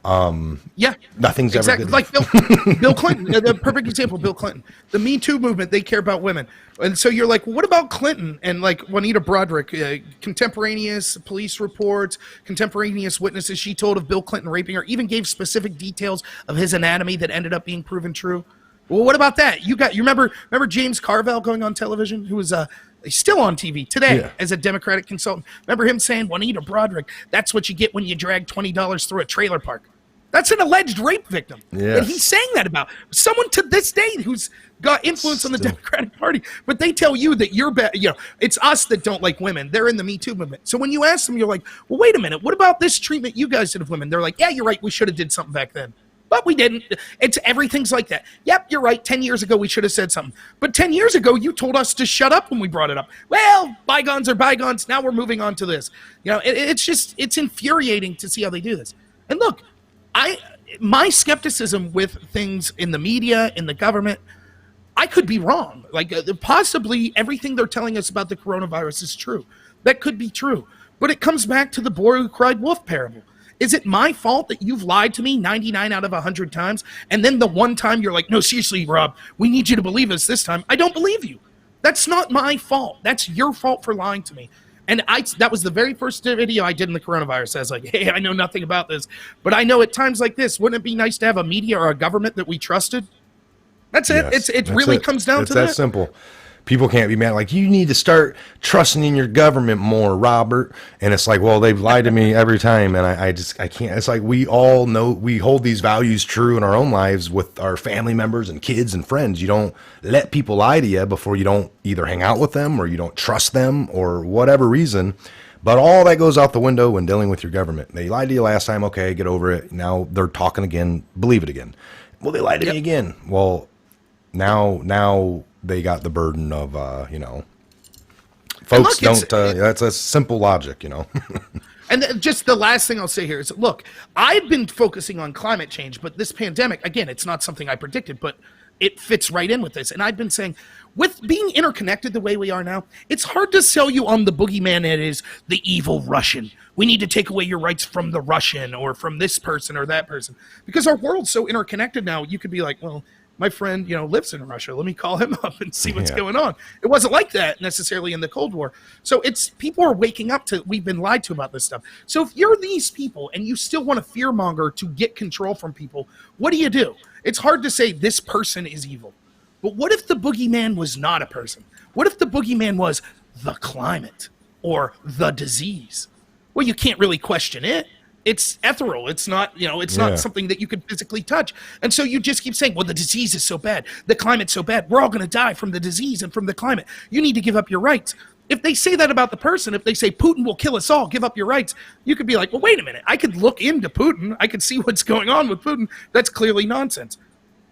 Nothing's ever good. Like Bill Clinton, the perfect example, Bill Clinton. The Me Too movement, they care about women. And so you're like, what about Clinton? And like Juanita Broaddrick, contemporaneous police reports, contemporaneous witnesses she told of Bill Clinton raping her, even gave specific details of his anatomy that ended up being proven true. Well, what about that? You remember James Carville going on television, who was still on TV today as a Democratic consultant. Remember him saying, Juanita Broaddrick, that's what you get when you drag $20 through a trailer park. That's an alleged rape victim. Yes. And he's saying that about someone to this day who's got influence on the Democratic Party. But they tell you that you're bad. It's us that don't like women. They're in the Me Too movement. So when you ask them, you're like, well, wait a minute. What about this treatment you guys did of women? They're like, yeah, you're right. We should have did something back then. But we didn't. Everything's like that. Yep, you're right. 10 years ago, we should have said something. But 10 years ago, you told us to shut up when we brought it up. Well, bygones are bygones. Now we're moving on to this. It's infuriating to see how they do this. And look, my skepticism with things in the media, in the government, I could be wrong. Like possibly everything they're telling us about the coronavirus is true. That could be true. But it comes back to the boy who cried wolf parable. Is it my fault that you've lied to me 99 out of 100 times? And then the one time you're like, no, seriously, Rob, we need you to believe us this time. I don't believe you. That's not my fault. That's your fault for lying to me. And that was the very first video I did in the coronavirus. I was like, hey, I know nothing about this, but I know at times like this, wouldn't it be nice to have a media or a government that we trusted? That's it. Yes, It really comes down to that. It's that simple. people can't be mad. Like, you need to start trusting in your government more, Robert. And it's like, well, they've lied to me every time. And I can't. It's like, we all know, we hold these values true in our own lives with our family members and kids and friends. You don't let people lie to you before you don't either hang out with them or you don't trust them or whatever reason. But all that goes out the window when dealing with your government. They lied to you last time. Okay, get over it. Now they're talking again. Believe it again. Well, they lied to me again. Well, now they got the burden of, folks look, that's a simple logic, And just the last thing I'll say here is, look, I've been focusing on climate change, but this pandemic, again, it's not something I predicted, but it fits right in with this. And I've been saying, with being interconnected the way we are now, it's hard to sell you on the boogeyman that is the evil Russian. We need to take away your rights from the Russian or from this person or that person. Because our world's so interconnected now, you could be like, well, my friend, lives in Russia. Let me call him up and see what's going on. It wasn't like that necessarily in the Cold War. So people are waking up to, we've been lied to about this stuff. So if you're these people and you still want to fearmonger to get control from people, what do? It's hard to say this person is evil. But what if the boogeyman was not a person? What if the boogeyman was the climate or the disease? Well, you can't really question it. It's ethereal. It's not, not something that you could physically touch. And so you just keep saying, well, the disease is so bad. The climate's so bad. We're all going to die from the disease and from the climate. You need to give up your rights. If they say that about the person, if they say Putin will kill us all, give up your rights, you could be like, well, wait a minute. I could look into Putin. I could see what's going on with Putin. That's clearly nonsense.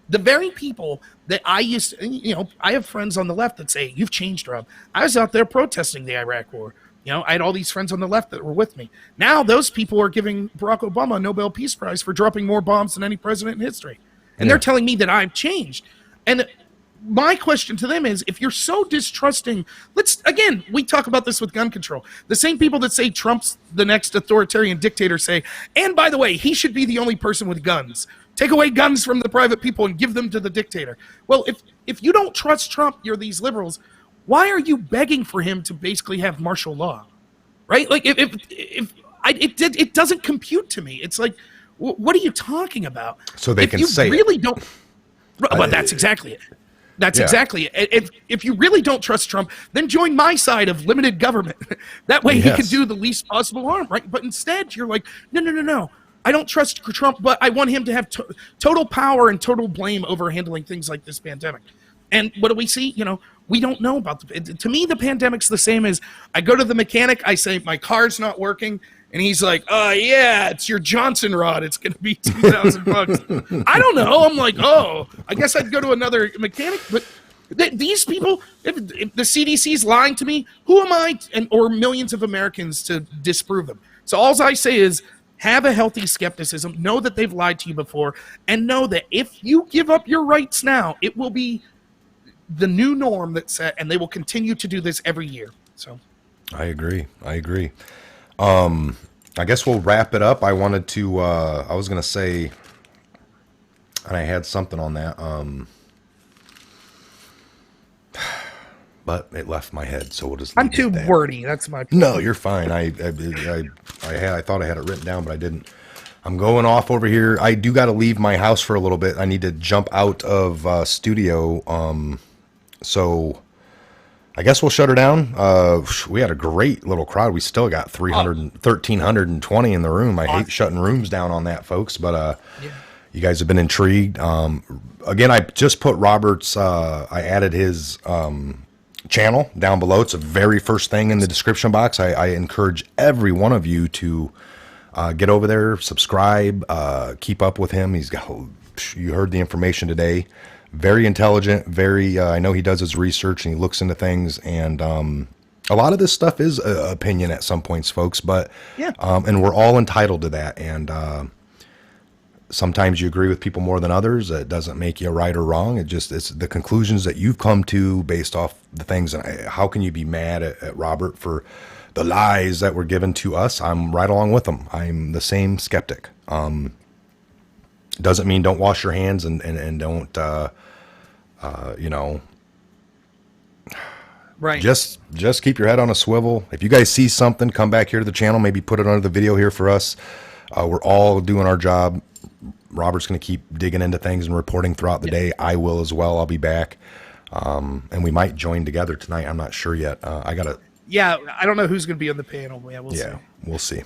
The very people that I used to, I have friends on the left that say, you've changed, Rob. I was out there protesting the Iraq war. I had all these friends on the left that were with me. Now those people are giving Barack Obama a Nobel Peace Prize for dropping more bombs than any president in history. And they're telling me that I've changed. And my question to them is, if you're so distrusting, we talk about this with gun control. The same people that say Trump's the next authoritarian dictator say, and by the way, he should be the only person with guns. Take away guns from the private people and give them to the dictator. Well, if you don't trust Trump, you're these liberals. Why are you begging for him to basically have martial law, right? Like it doesn't compute to me. It's like, what are you talking about? So they can say really don't. Well, that's exactly it. That's exactly it. If you really don't trust Trump, then join my side of limited government. That way he can do the least possible harm, right? But instead, you're like, no. I don't trust Trump, but I want him to have total power and total blame over handling things like this pandemic. And what do we see? We don't know about to me, the pandemic's the same as I go to the mechanic, I say, my car's not working. And he's like, oh, yeah, it's your Johnson rod. It's going to be $2,000. I don't know. I'm like, oh, I guess I'd go to another mechanic. But these people, if the CDC's lying to me, who am I or millions of Americans to disprove them? So all I say is have a healthy skepticism. Know that they've lied to you before. And know that if you give up your rights now, it will be the new norm that's set, and they will continue to do this every year. So I agree. I guess we'll wrap it up. I wanted to I was gonna say, and I had something on that, but it left my head, so we'll just I'm too wordy. That's my point. No, you're fine. I thought I had it written down, but I didn't. I'm going off over here. I do got to leave my house for a little bit. I need to jump out of studio. So I guess we'll shut her down. We had a great little crowd. We still got 1,320 in the room. I hate shutting rooms down on that, folks, but you guys have been intrigued. Again, I just put Robert's, I added his channel down below. It's the very first thing in the description box. I encourage every one of you to get over there, subscribe, keep up with him. You heard the information today. Very intelligent, I know he does his research and he looks into things, and a lot of this stuff is opinion at some points, folks, but and we're all entitled to that, and sometimes you agree with people more than others. It doesn't make you right or wrong. It's the conclusions that you've come to based off the things. And how can you be mad at Robert for the lies that were given to us? I'm right along with them. I'm the same skeptic. Doesn't mean don't wash your hands and don't right. Just keep your head on a swivel. If you guys see something, come back here to the channel. Maybe put it under the video here for us. We're all doing our job. Robert's going to keep digging into things and reporting throughout the day. I will as well. I'll be back. And we might join together tonight. I'm not sure yet. I gotta. Yeah, I don't know who's going to be on the panel. Yeah, we'll see. We'll see.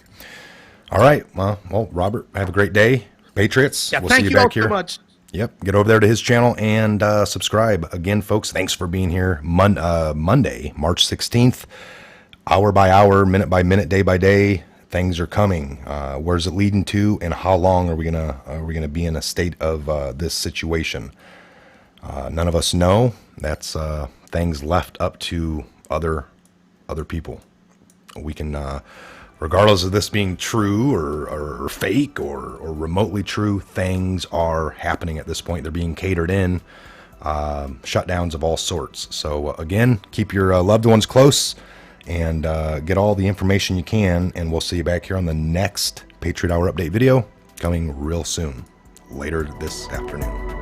All right. Well, Robert, have a great day. Patriots. Yeah, we'll thank see you you all back here. so much. Yep. Get over there to his channel and subscribe. Again, folks, thanks for being here. Monday, March 16th, hour by hour, minute by minute, day by day. Things are coming. Where's it leading to, and how long are we gonna be in a state of this situation? None of us know. That's things left up to other people. We can, regardless of this being true or fake or remotely true, things are happening at this point. They're being catered in, shutdowns of all sorts. So again, keep your loved ones close and get all the information you can. And we'll see you back here on the next Patriot Hour update video coming real soon, later this afternoon.